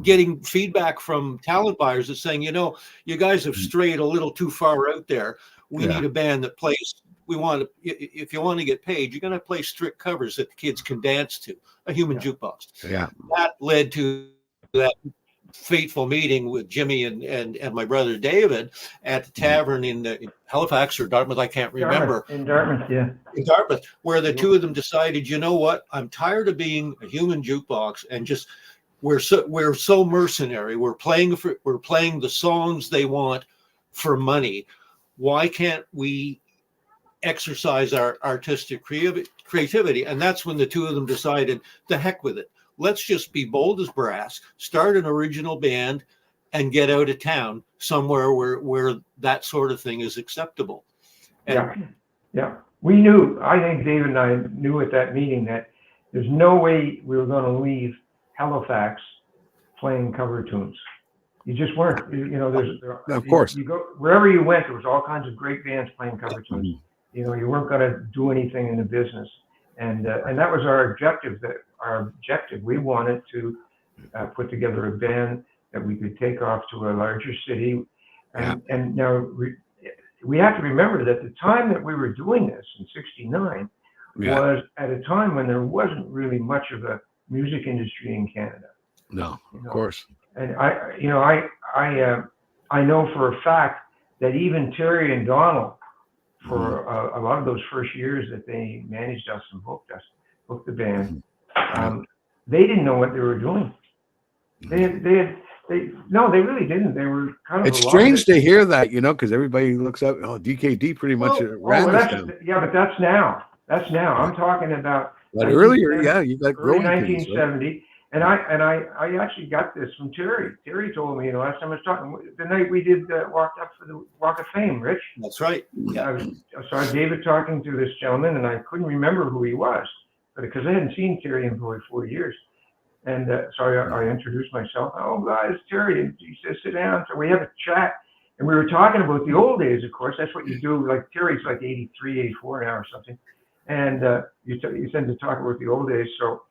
getting feedback from talent buyers that's saying, you guys have strayed a little too far out there. We need a band that plays. If you want to get paid, you're going to play strict covers that the kids can dance to. A human jukebox. Yeah. That led to that fateful meeting with Jimmy and my brother David at the tavern in Halifax or Dartmouth. I can't remember. In Dartmouth, yeah. In Dartmouth, where the two of them decided, you know what? I'm tired of being a human jukebox and just we're so mercenary. We're playing the songs they want for money. Why can't we exercise our artistic creativity? And that's when the two of them decided, the heck with it. Let's just be bold as brass, start an original band, and get out of town somewhere where that sort of thing is acceptable. Yeah. We knew, I think David and I knew at that meeting that there's no way we were going to leave Halifax playing cover tunes. You just weren't, of course. You go wherever you went, there was all kinds of great bands playing cover tunes. You weren't going to do anything in the business. And that was our objective. We wanted to put together a band that we could take off to a larger city. And now we have to remember that the time that we were doing this in '69 was at a time when there wasn't really much of a music industry in Canada. No, of course. And I know for a fact that even Terry and Donald, for a lot of those first years that they managed us and booked the band, they didn't know what they were doing. They really didn't. They were kind of. It's strange to hear that, because everybody looks up. Oh, DKD pretty much ran this down. Yeah, but that's now. I'm talking about. But earlier, you got early 1970. Right? And I actually got this from Terry. Terry told me, last time I was talking, the night we did walked up for the Walk of Fame, Rich. That's right. Yeah. I saw David talking to this gentleman, and I couldn't remember who he was, because I hadn't seen Terry in probably 4 years. And so I introduced myself. Oh, guys, Terry. And he says, sit down. So we have a chat, and we were talking about the old days, of course. That's what you do. Like Terry's like 83, 84 now or something. And you tend to talk about the old days. So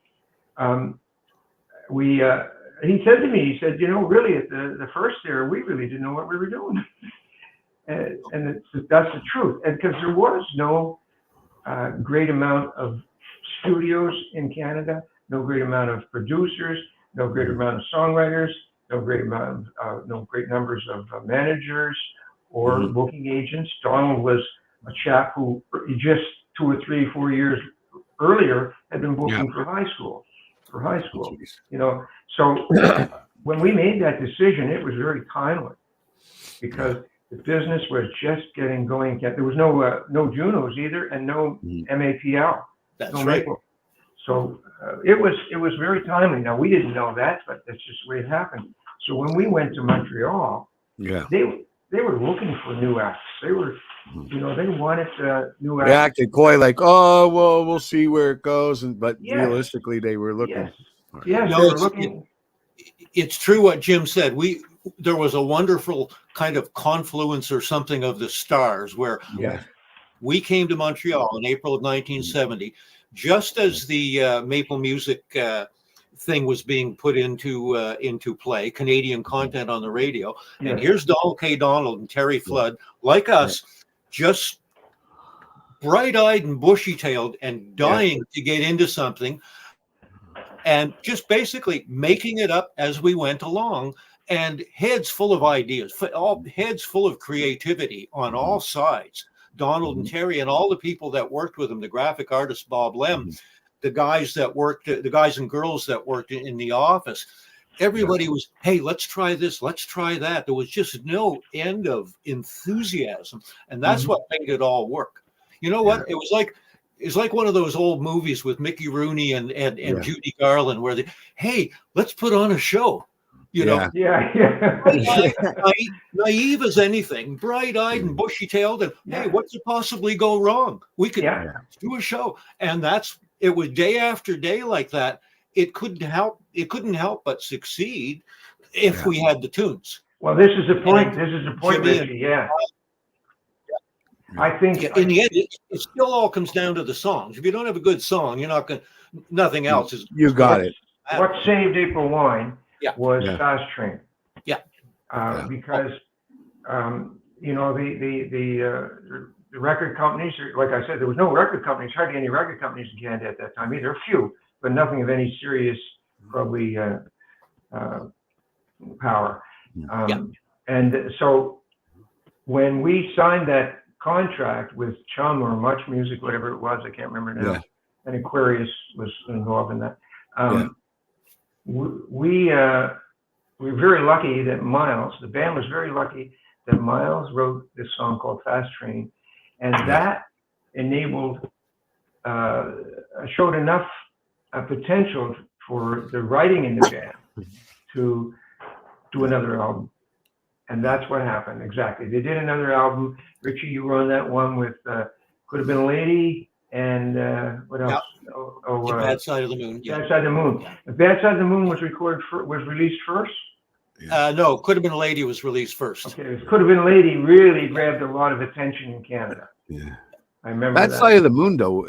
he said to me, he said, really at the first there, we really didn't know what we were doing. and that's the truth. And because there was no great amount of studios in Canada, no great amount of producers, no great amount of songwriters, no great numbers of managers or booking agents. Donald was a chap who just 2 or 3, 4 years earlier had been booking for high school. So when we made that decision, it was very timely because the business was just getting going. There was no Junos either, and no MAPL. That's right. Maple. So it was very timely. Now we didn't know that, but that's just the way it happened. So when we went to Montreal, they were looking for new acts. They were, they wanted new acts. They acted coy, like, oh, well, we'll see where it goes, but realistically, they were looking. Yes, they were looking. It's true what Jim said. There was a wonderful kind of confluence or something of the stars where we came to Montreal in April of 1970, just as the Maple Music thing was being put into play, Canadian content on the radio. And here's Donald K. Donald and Terry Flood, like us, just bright-eyed and bushy-tailed and dying to get into something, and just basically making it up as we went along, and heads full of ideas, heads full of creativity on all sides. Donald and Terry and all the people that worked with them, the graphic artist Bob Lem, the guys and girls that worked in the office, everybody was, hey, let's try this, let's try that. There was just no end of enthusiasm, and that's what made it all work. You know what? It was like one of those old movies with Mickey Rooney and Judy Garland, where hey, let's put on a show. Naive as anything, bright-eyed and bushy-tailed, and hey, what could possibly go wrong? We could do a show, and it was day after day like that. It couldn't help but succeed if we had the tunes. Well, this is the point. Ritchie. I think in the end, it still all comes down to the songs. If you don't have a good song, you're not going. Nothing else is. You got it. What saved AprilWine was Fast Train. Yeah. Because the record companies, like I said, there was no record companies, hardly any record companies in Canada at that time either. A few, but nothing of any serious, probably power. And so when we signed that contract with Chum or Much Music, whatever it was, I can't remember now, and Aquarius was involved in that. We were very lucky that Miles, the band was very lucky that Miles wrote this song called Fast Train, and that enabled, showed enough potential for the writing in the band to do another album. And that's what happened, exactly. They did another album. Ritchie, you were on that one with Could Have Been a Lady, and what else? Bad Side of the Moon. Bad Side of the Moon. Bad Side of the Moon was released first? No, Could Have Been a Lady was released first. Okay, Could Have Been a Lady really grabbed a lot of attention in Canada. Yeah. I remember Bad that. Side of the Moon, though,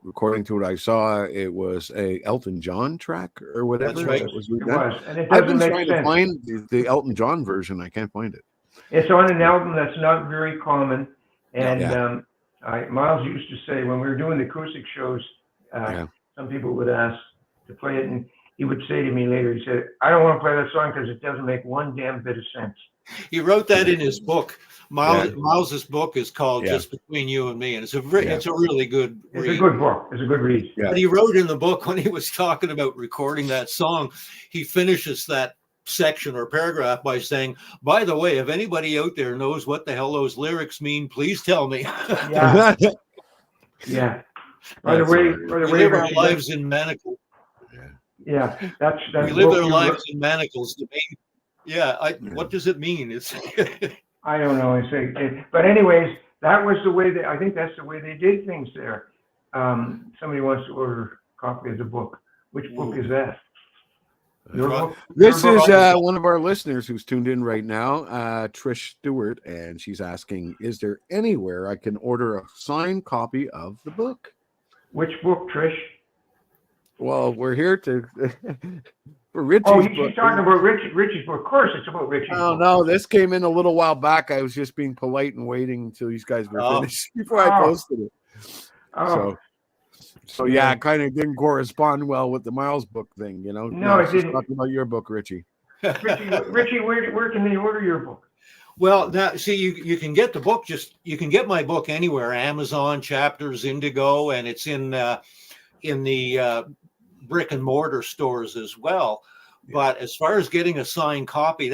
according to what I saw, it was a Elton John track or whatever. That's right. It was, and it I've doesn't been make trying sense. to find the Elton John version. I can't find it. It's on an album that's not very common, and Miles used to say when we were doing the acoustic shows, some people would ask to play it, and he would say to me later, he said, "I don't want to play that song because it doesn't make one damn bit of sense." He wrote that in his book. Miles's book is called Just Between You and Me, and it's a really good read. It's a good book. It's a good read. Yeah. But he wrote in the book when he was talking about recording that song, he finishes that section or paragraph by saying, "By the way, if anybody out there knows what the hell those lyrics mean, please tell me." Yeah. Yeah. By the way, we live our lives in manacles. Yeah, that's we live our lives in manacles. What does it mean? It's I don't know. But anyways, that was the way I think that's the way they did things there. Somebody wants to order a copy of the book. Which book is that? Your book? This is one of our listeners who's tuned in right now, Trish Stewart, and she's asking, is there anywhere I can order a signed copy of the book? Which book, Trish? Well, we're here to for Ritchie's book. She's talking about Ritchie's book. Of course, it's about Ritchie's book. No, this came in a little while back. I was just being polite and waiting until these guys were finished before I posted it. So yeah, it kind of didn't correspond well with the Miles book thing, you know. No, it didn't. Talking about your book, Ritchie. Ritchie, where can they order your book? Well, now see, you can get the book. You can get my book anywhere: Amazon, Chapters, Indigo, and it's in the brick and mortar stores as well. But as far as getting a signed copy,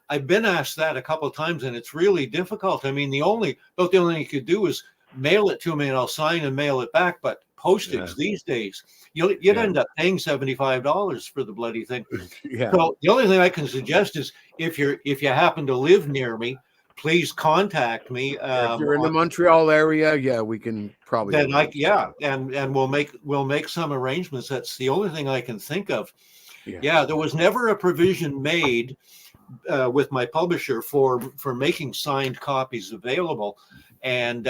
I've been asked that a couple of times, and it's really difficult. I mean, the only thing you could do is mail it to me, and I'll sign and mail it back. But postage these days, you'd end up paying $75 for the bloody thing. So the only thing I can suggest is if you happen to live near me, please contact me. If you're in the Montreal area, we can probably. Then and we'll make some arrangements. That's the only thing I can think of. There was never a provision made with my publisher for making signed copies available, and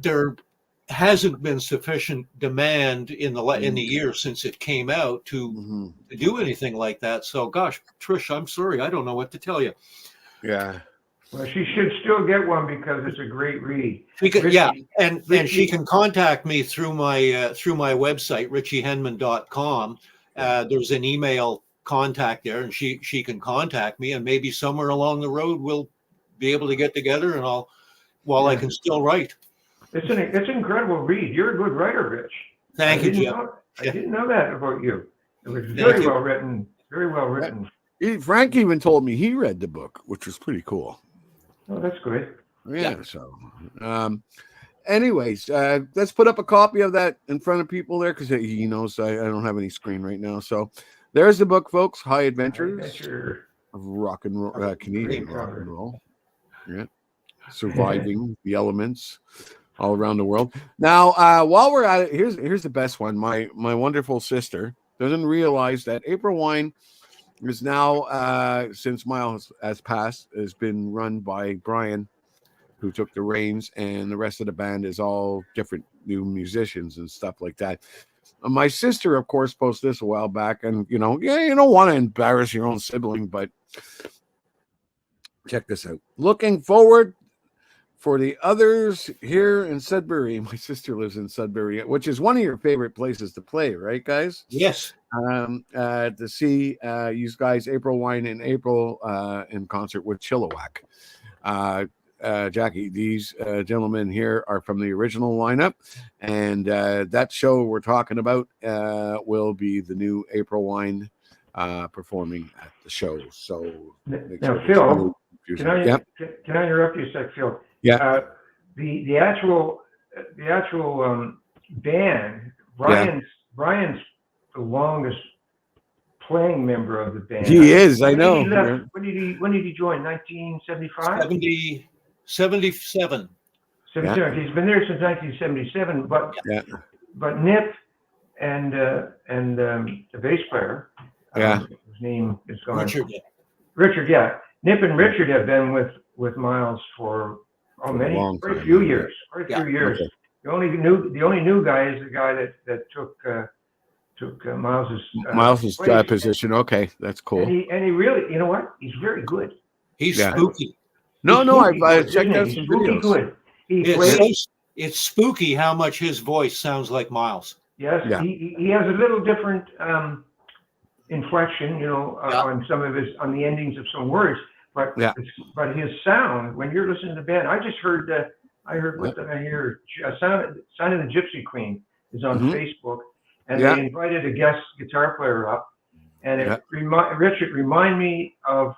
there hasn't been sufficient demand in the year since it came out to do anything like that. So, gosh, Trish, I'm sorry, I don't know what to tell you. Yeah. Well, she should still get one because it's a great read. And she can contact me through my website, ritchiehenman.com. There's an email contact there, and she can contact me, and maybe somewhere along the road we'll be able to get together, and I can still write. It's an incredible read. You're a good writer, Rich. Thank you, Jim. I didn't know that about you. It was very well written. Very well written. Frank even told me he read the book, which was pretty cool. Oh, that's good. Yeah. So, anyways, let's put up a copy of that in front of people there because he knows I don't have any screen right now. So, there's the book, folks. High Adventures of Rock and Roll, Canadian Rock and Roll. Yeah. Surviving the elements all around the world. Now, while we're at it, here's the best one. My wonderful sister doesn't realize that AprilWine is now, since Miles has passed, has been run by Brian, who took the reins, and the rest of the band is all different new musicians and stuff like that. My sister, of course, posted this a while back, and you don't want to embarrass your own sibling, but check this out. Looking forward for the others here in Sudbury. My sister lives in Sudbury, which is one of your favorite places to play, right, guys? Yes. To see you guys, AprilWine in April in concert with Chilliwack. Jackie, these gentlemen here are from the original lineup, and that show we're talking about will be the new AprilWine performing at the show. So now, Phil, can I interrupt you a sec, Phil? Yeah. The actual band, Brian's the longest playing member of the band. He is, I know. When did he join? 1975? 77. 77. Yeah. He's been there since 1977. But Nip and the bass player, his name is gone. Richard, yeah. Nip and Richard have been with Miles for quite a few years. Okay. The only new guy is the guy that took Miles's position. Okay, that's cool. And he really, you know what? He's very good. He's spooky. I've checked out some videos. Good. It's spooky how much his voice sounds like Miles. Yes, yeah. He has a little different inflection, on on the endings of some words. But his sound, when you're listening to the band, I just heard what did I hear? Sign of the Gypsy Queen is on Facebook, and they invited a guest guitar player up, and Richard reminded me of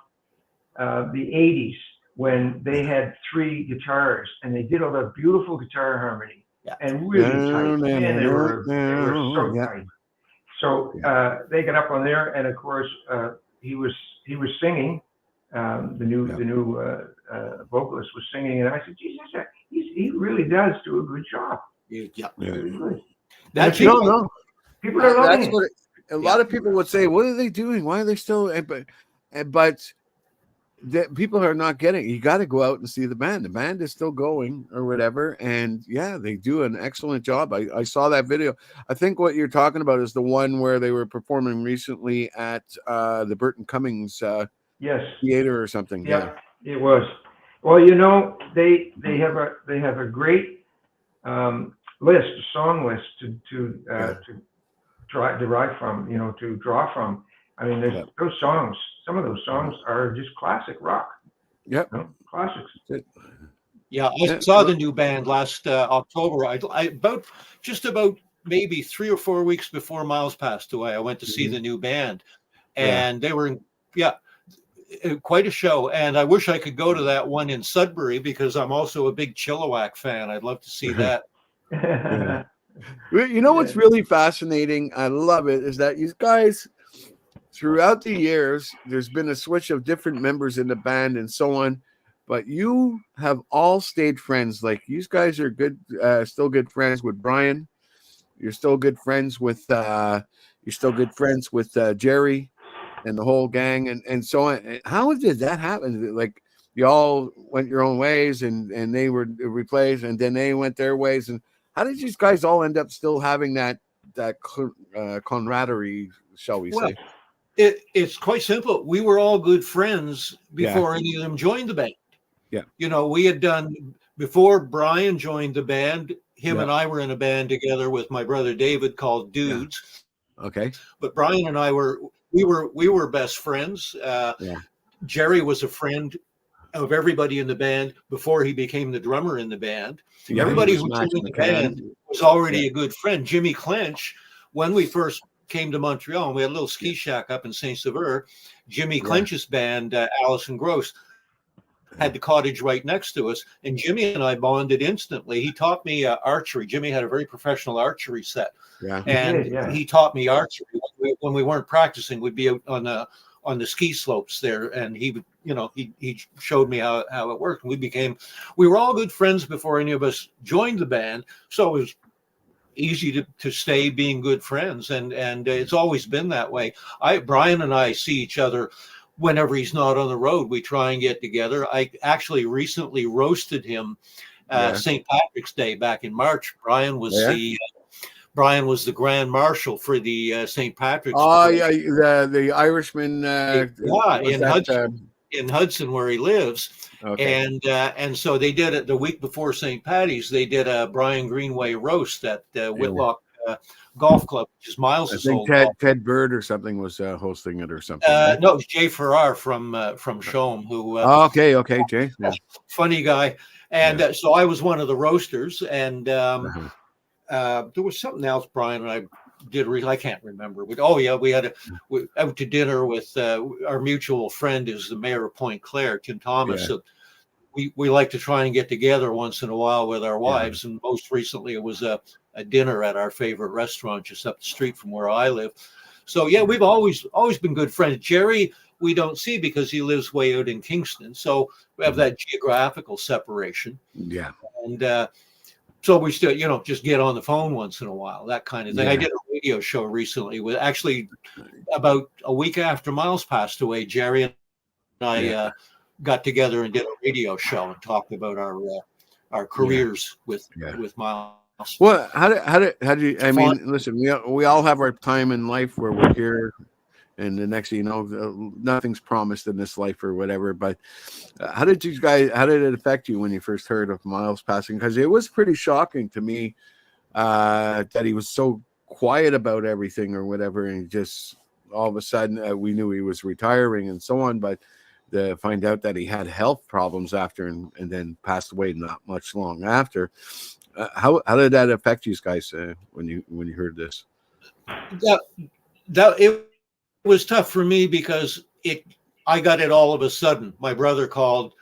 the '80s when they had 3 guitars and they did all that beautiful guitar harmony and really tight. Man, they were so tight. So they got up on there, and of course he was singing. The new vocalist was singing, and I said, "Jesus, he really does do a good job." Yeah. Really good. People are loving it. A lot of people would say, "What are they doing? Why are they still?" But people are not getting. You got to go out and see the band. The band is still going, or whatever, and they do an excellent job. I saw that video. I think what you're talking about is the one where they were performing recently at the Burton Cummings. Theater or something. Yeah, it was. Well, they have a great song list to derive from, to draw from. I mean, those songs. Some of those songs are just classic rock. Yep, classics. Yeah, I saw the new band last October. I about maybe 3 or 4 weeks before Miles passed away. I went to see the new band, and they were quite a show. And I wish I could go to that one in Sudbury because I'm also a big Chilliwack fan. I'd love to see that. You know what's really fascinating? I love it is that you guys, throughout the years, there's been a switch of different members in the band and so on, but you have all stayed friends. Like you guys are good, still good friends with Brian. You're still good friends with Jerry and the whole gang and so on. How did that happen? Like you all went your own ways and they were replaced and then they went their ways. And how did you guys all end up still having that camaraderie, shall we say? It's quite simple. We were all good friends before any of them joined the band. Yeah. We had done, before Brian joined the band, him and I were in a band together with my brother David called Dudes. Okay. But Brian and I we were best friends. Jerry was a friend of everybody in the band before he became the drummer in the band. Everybody who joined the band was already a good friend. Jimmy Clench, when we first came to Montreal, and we had a little ski shack up in Saint-Sever, Jimmy Clench's band, Allison Gross, had the cottage right next to us, and Jimmy and I bonded instantly. He taught me archery. Jimmy had a very professional archry set, he taught me archery. When we weren't practicing, we'd be out on the ski slopes there, and he would, he showed me how it worked. And we were all good friends before any of us joined the band, so it was easy to stay being good friends, and it's always been that way. Brian and I see each other whenever he's not on the road. We try and get together. I actually recently roasted him St. Patrick's Day back in March. Brian was Brian was the Grand Marshal for the St. Patrick's. Oh, yeah, the Irishman. In Hudson, where he lives. Okay. And so they did it the week before St. Patty's. They did a Brian Greenway roast at Whitlock Golf Club, which is Miles's old golf. Ted Bird or something was hosting it or something. Right? No, it was Jay Farrar from Shome, who. Okay, Jay. Yeah. Funny guy, and so I was one of the roasters, and there was something else Brian and I did. I can't remember, but we had out to dinner with our mutual friend, is the mayor of Point Claire, Tim Thomas. Yeah. So we like to try and get together once in a while with our wives, and most recently it was a dinner at our favorite restaurant just up the street from where I live. So we've always been good friends. Jerry, we don't see because he lives way out in Kingston, so we have that geographical separation. Yeah, and so we still, just get on the phone once in a while, that kind of thing. I did a radio show recently with, actually, about a week after Miles passed away, Jerry and I got together and did a radio show and talked about our careers with Miles. Well, how do you? I mean, listen, we all have our time in life where we're here, and the next thing you know, nothing's promised in this life or whatever. But how did it affect you when you first heard of Miles passing? Because it was pretty shocking to me that he was so quiet about everything or whatever, and just all of a sudden we knew he was retiring and so on, but to find out that he had health problems after and then passed away not much long after. How did that affect you guys when you heard this? That it was tough for me because I got it all of a sudden. My brother called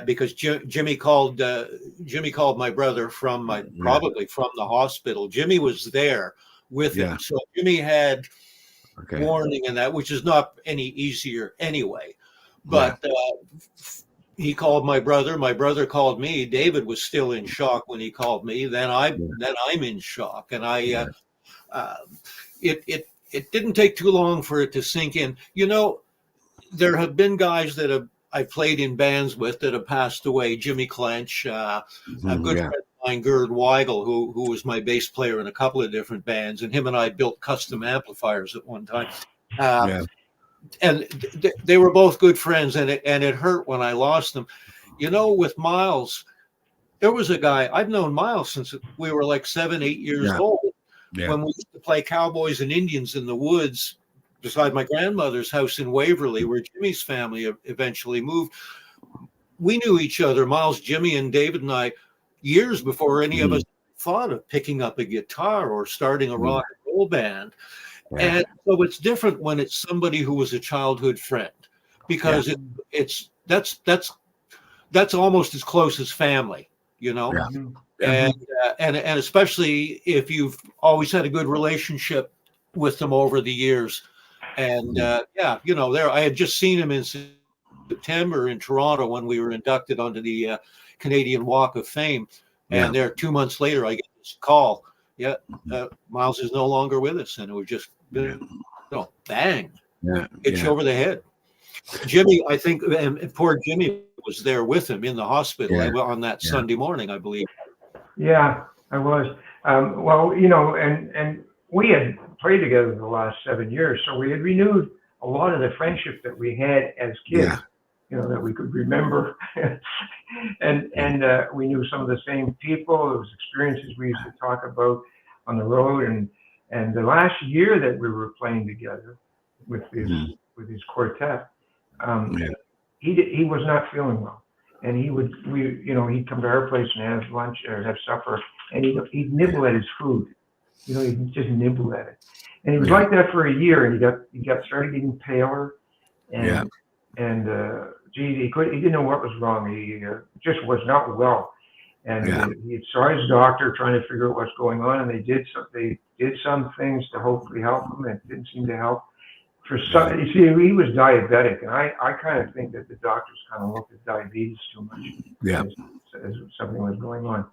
because Jimmy called my brother probably from the hospital. Jimmy was there with him, so Jimmy had warning and that, which is not any easier anyway. But he called my brother. My brother called me. David was still in shock when he called me. Then I'm in shock, and it didn't take too long for it to sink in. There have been guys that I played in bands with that have passed away. Jimmy Clench, a good friend of mine, Gerd Weigel, who was my bass player in a couple of different bands, and him and I built custom amplifiers at one time. And they were both good friends, and it hurt when I lost them. With Miles, there was a guy, I've known Miles since we were like 7-8 years old. When we used to play cowboys and Indians in the woods beside my grandmother's house in Waverly, where Jimmy's family eventually moved. We knew each other, Miles, Jimmy, and David and I, years before any of us thought of picking up a guitar or starting a rock and roll band. And so it's different when it's somebody who was a childhood friend, because that's almost as close as family, and especially if you've always had a good relationship with them over the years. And I had just seen him in September in Toronto when we were inducted onto the Canadian Walk of Fame, and there 2 months later I get this call. Miles is no longer with us, and it was just bang, hit you over the head. Jimmy, I think, and poor Jimmy was there with him in the hospital on that Sunday morning, I believe. Yeah, I was. And we had played together the last 7 years, so we had renewed a lot of the friendship that we had as kids. That we could remember, and we knew some of the same people. There was experiences we used to talk about on the road, and the last year that we were playing together with his quartet, he was not feeling well, and he'd come to our place and have lunch or have supper, and he'd nibble at his food, he'd just nibble at it, and he was like that for a year, and he started getting paler, and he didn't know what was wrong. He just was not well, and he saw his doctor trying to figure out what's going on, and they did some things to hopefully help him, and it didn't seem to help. You see, he was diabetic, and I kind of think that the doctors kind of looked at diabetes too much. As something was going on.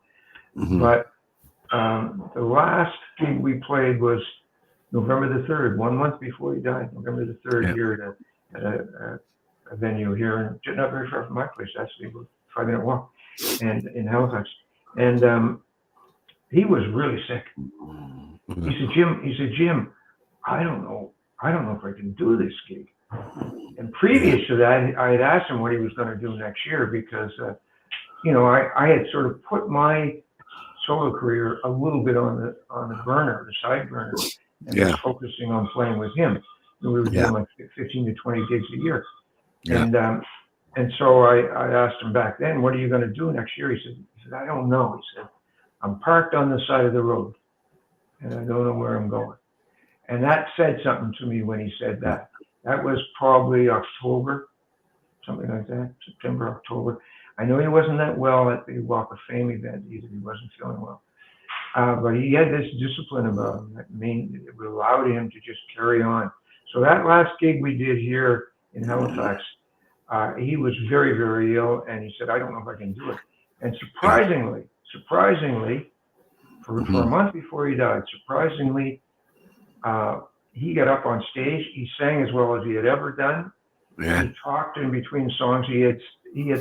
But the last gig we played was November the 3rd, 1 month before he died. November the 3rd here at a venue here, not very far from my place, actually, about 5-minute walk, and in Halifax. And he was really sick. He said, Jim, I don't know if I can do this gig. And previous to that, I had asked him what he was going to do next year because, I had sort of put my solo career a little bit on the burner, the side burner, and was focusing on playing with him. And we were doing like 15 to 20 gigs a year. Yeah. And so I asked him back then, what are you going to do next year? He said, I don't know. He said, I'm parked on the side of the road and I don't know where I'm going. And that said something to me when he said that. That was probably October, something like that, September, October. I know he wasn't that well at the Walk of Fame event either. He wasn't feeling well. But he had this discipline about him that allowed him to just carry on. So that last gig we did here in Halifax, he was very, very ill, and he said, I don't know if I can do it. And surprisingly, for a month before he died, he got up on stage. He sang as well as he had ever done. Yeah. He talked in between songs. He had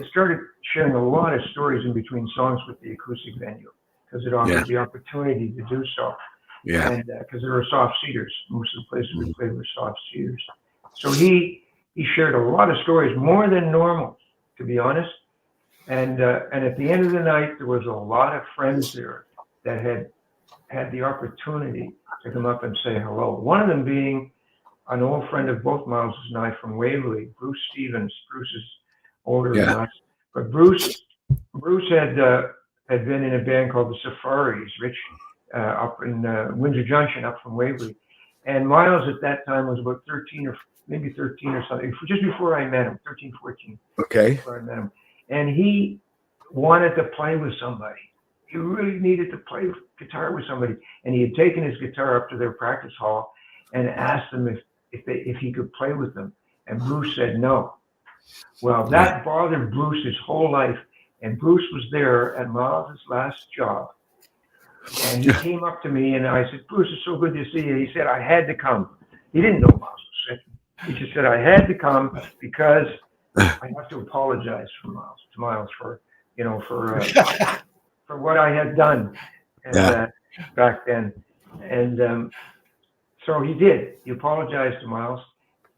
started sharing a lot of stories in between songs with the acoustic venue because it offered the opportunity to do so. Yeah. And because there were soft seaters, most of the places we played were soft seaters. So he shared a lot of stories, more than normal, to be honest. And at the end of the night, there was a lot of friends there that had the opportunity to come up and say hello. One of them being an old friend of both Miles and I from Waverly, Bruce Stevens. Bruce is older than us, but Bruce had been in a band called the Safaris, Rich, up in Windsor Junction, up from Waverly. And Miles at that time was about 13 or something, just before I met him, 13, 14. Okay. Before I met him. And he wanted to play with somebody. He really needed to play guitar with somebody. And he had taken his guitar up to their practice hall and asked them if he could play with them. And Bruce said no. Well, that bothered Bruce his whole life. And Bruce was there at Miles' last job. And he came up to me and I said, Bruce, it's so good to see you. He said, I had to come. He didn't know Miles was sick. He just said, I had to come because I have to apologize to Miles for what I had done back then. And so he did. He apologized to Miles.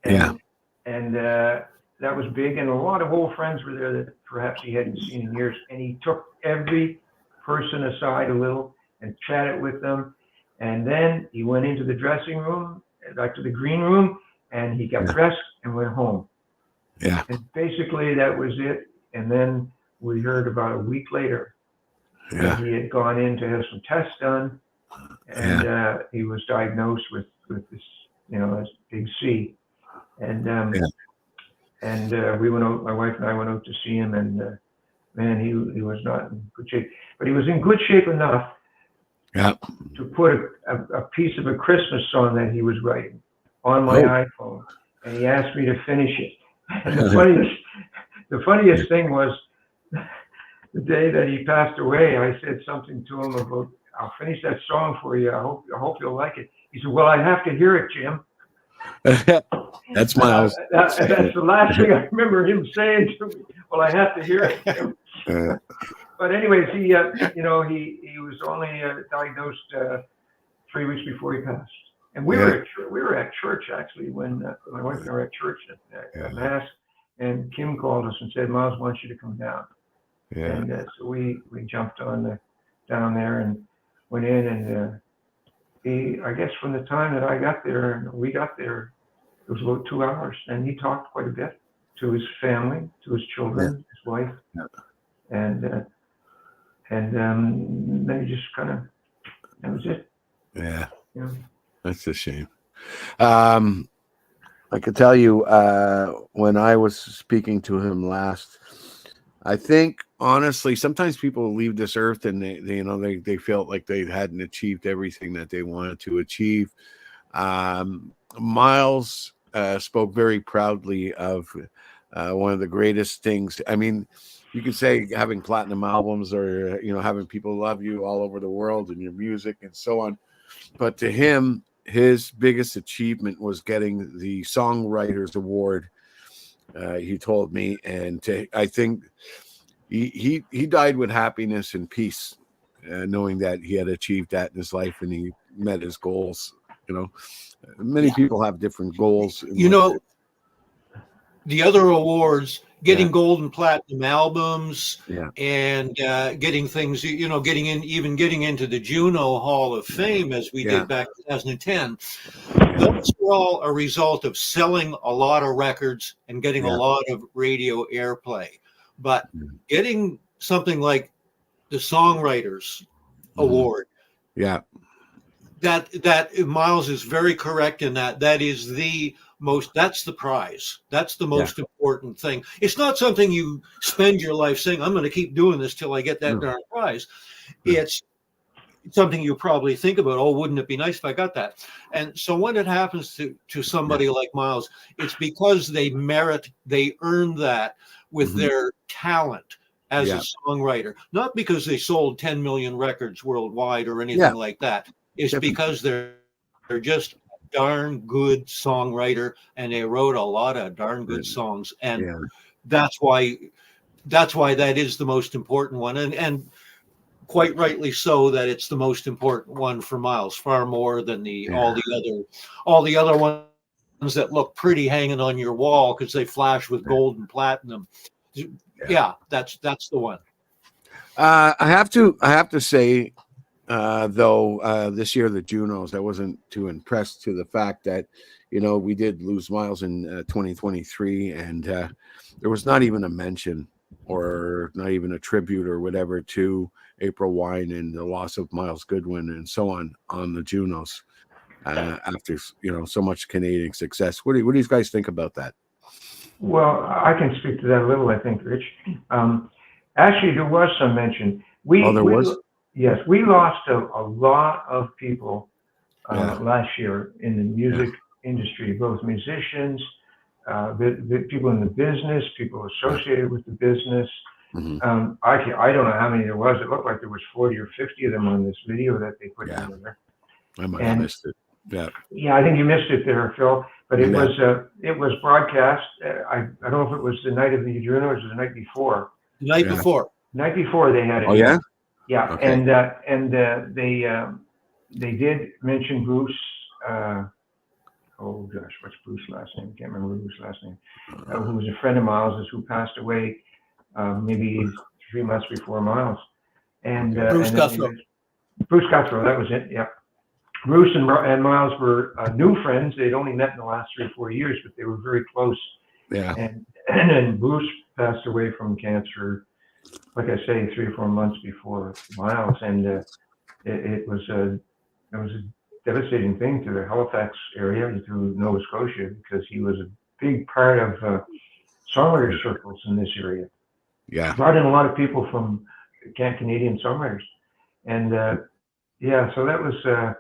And that was big. And a lot of old friends were there that perhaps he hadn't seen in years. And he took every person aside a little and chatted with them. And then he went into the dressing room, back to the green room, and he got dressed and went home. Yeah. And basically that was it. And then we heard about a week later that he had gone in to have some tests done, and he was diagnosed with this, this big C. And we went out. My wife and I went out to see him, and man, he was not in good shape, but he was in good shape enough to put a piece of a Christmas song that he was writing on my iPhone, and he asked me to finish it. And the funniest thing was the day that he passed away, I said something to him about, I'll finish that song for you. I hope you'll like it. He said, well, I have to hear it, Jim. That's Miles. That's the last thing I remember him saying to me. Well, I have to hear it, Jim. But anyways, he was only diagnosed 3 weeks before he passed. And we were at church actually when my wife and I were at church at Mass, and Kim called us and said, Miles wants you to come down. Yeah. And so we jumped on down there and went in, and I guess from the time that I got there and we got there, it was about 2 hours, and he talked quite a bit to his family, to his children, his wife, and then he just kind of, that was it. Yeah. That's a shame. I could tell you when I was speaking to him last, I think honestly, sometimes people leave this earth and they felt like they hadn't achieved everything that they wanted to achieve. Miles spoke very proudly of one of the greatest things. I mean, you could say having platinum albums or having people love you all over the world and your music and so on. But to him, his biggest achievement was getting the Songwriters Award. He told me, and I think he died with happiness and peace, knowing that he had achieved that in his life, and he met his goals. Many people have different goals. The other awards, getting gold and platinum albums, and getting things, getting into the Juno Hall of Fame as we did back in 2010. Those were all a result of selling a lot of records and getting a lot of radio airplay. But getting something like the Songwriters Award, that Miles is very correct in that is that's the prize. That's the most important thing. It's not something you spend your life saying, I'm going to keep doing this till I get that darn prize. It's something you probably think about, oh, wouldn't it be nice if I got that? And so when it happens to somebody like Miles, it's because they earn that with their talent as a songwriter, not because they sold 10 million records worldwide or anything like that. It's because they're just darn good songwriter, and they wrote a lot of darn good songs, and that's why that is the most important one, and quite rightly so that it's the most important one for Miles, far more than all the other ones that look pretty hanging on your wall because they flash with gold and platinum. That's the one. I have to say, though, this year the Junos, I wasn't too impressed to the fact that we did lose Miles in 2023, and there was not even a mention or not even a tribute or whatever to AprilWine and the loss of Miles Goodwin and so on the Junos after so much Canadian success. What do you guys think about that? Well, I can speak to that a little, I think, Rich. Actually, there was some mention. Yes, we lost a lot of people last year in the music industry, both musicians, the people in the business, people associated with the business. I don't know how many there was. It looked like there was 40 or 50 of them on this video that they put together. I might have missed it. Yeah, I think you missed it there, Phil. But it was broadcast. I don't know if it was the night of the Junos or the night before. The night before. Night before they had it. Oh yeah. Yeah, okay. And they did mention Bruce. Oh gosh, what's Bruce's last name? Can't remember Bruce's last name. Who was a friend of Miles's who passed away maybe 3 months before Miles. And Bruce Guthrie. Bruce Guthrie, that was it. Yeah. Bruce and Miles were new friends. They'd only met in the last 3 or 4 years, but they were very close. Yeah. And Bruce passed away from cancer, like I say, 3 or 4 months before Miles, and it was a devastating thing to the Halifax area, to Nova Scotia, because he was a big part of songwriter circles in this area. Yeah, brought in a lot of people from Canadian songwriters, and so that was a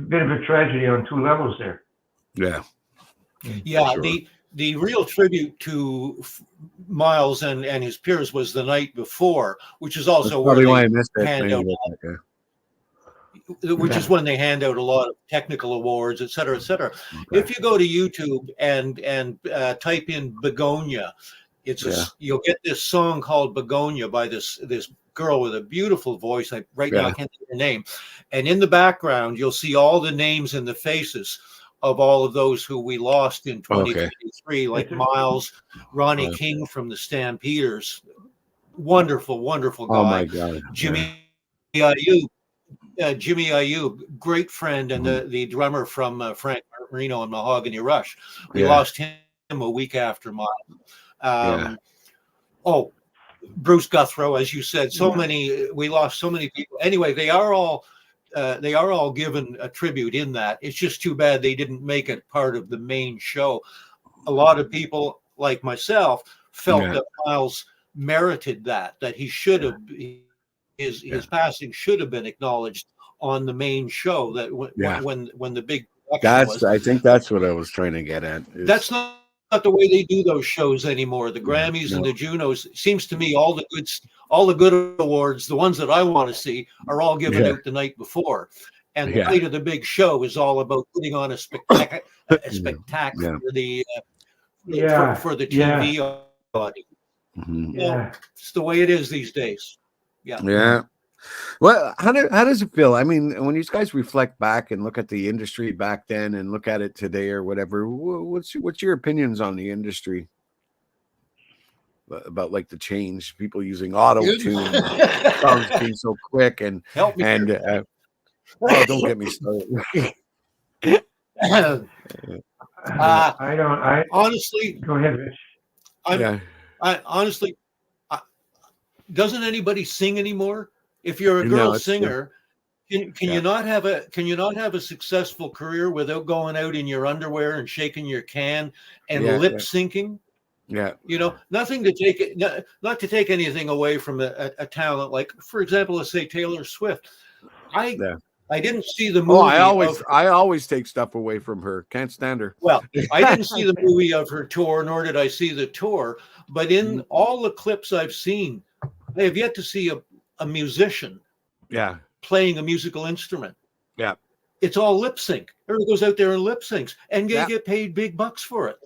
bit of a tragedy on 2 levels there. Yeah, sure. The real tribute to Miles and his peers was the night before, which is also where why I missed it. Which is when they hand out a lot of technical awards, et cetera, et cetera. Okay. If you go to YouTube and type in Begonia, you'll get this song called Begonia by this girl with a beautiful voice. Now I can't think of her name. And in the background, you'll see all the names and the faces of all of those who we lost in 2023, like Miles, Ronnie King from the Stampeders. Wonderful, wonderful guy. Oh my God. Jimmy Ayub, great friend, and the drummer from Frank Marino and Mahogany Rush. We lost him a week after Miles. Bruce Guthrie, as you said, we lost so many people. Anyway, they are all given a tribute in that. It's just too bad they didn't make it part of the main show. A lot of people, like myself, felt that Miles merited that he should have. His passing should have been acknowledged on the main show. That when the big production was. I think that's what I was trying to get at. That's not the way they do those shows anymore. The Grammys and the Junos. Seems to me all the good awards, the ones that I want to see, are all given out the night before. And the night of the big show is all about putting on a spectacular for the TV audience. Mm-hmm. It's the way it is these days. Yeah. Yeah. Well, how does it feel? I mean, when you guys reflect back and look at the industry back then and look at it today or whatever, what's your opinions on the industry about like the change, people using auto tune, songs being so quick Help me. oh, don't get me started. I honestly go ahead, Rich. I honestly, doesn't anybody sing anymore? If you're a girl singer, can you not have a successful career without going out in your underwear and shaking your can and lip syncing? Yeah. You know, nothing to take it, not to take anything away from a talent like, for example, let's say Taylor Swift. I didn't see the movie. I always take stuff away from her. Can't stand her. Well, I didn't see the movie of her tour, nor did I see the tour. But in all the clips I've seen, I have yet to see a musician playing a musical instrument. Yeah. It's all lip sync. Everyone goes out there and lip syncs, and they get paid big bucks for it.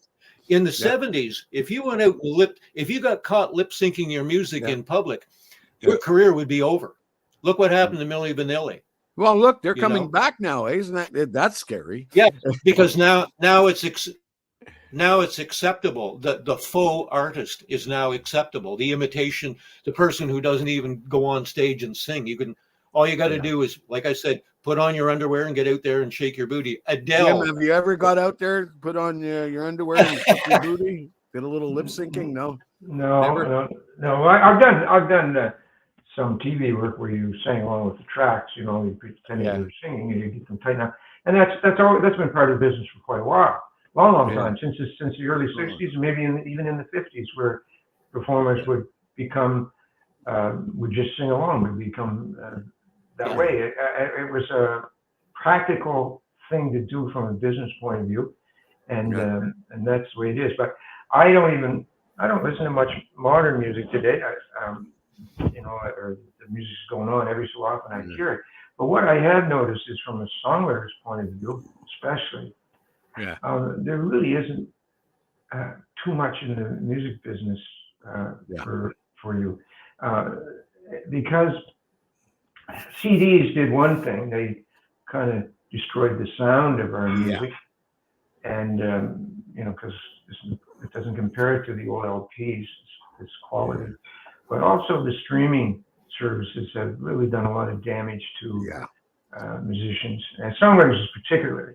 In the 70s, if you went out and if you got caught lip syncing your music in public, your career would be over. Look what happened to Milli Vanilli. Well, look, they're coming back now, isn't that's scary? Yeah, because now it's acceptable. The faux artist is now acceptable. The imitation, the person who doesn't even go on stage and sing. All you got to do is, like I said, put on your underwear and get out there and shake your booty. Adele. Jim, have you ever got out there, put on your underwear and shake your booty? Did a little lip syncing? No. I've done some TV work where you sang along with the tracks. You know, you pretend you were singing and you get them tightened up, and that's been part of the business for quite a while, long time, since the early '60s, maybe even in the '50s, where performers would just sing along, would become that way. It was a practical thing to do from a business point of view, and that's the way it is. But I don't listen to much modern music today. Or the music's going on every so often. I hear it. But what I have noticed is, from a songwriter's point of view, especially, there really isn't too much in the music business for you, because CDs did one thing. They kind of destroyed the sound of our music, and because it doesn't compare to the old LPs, this quality. But also the streaming services have really done a lot of damage to musicians and songwriters particularly.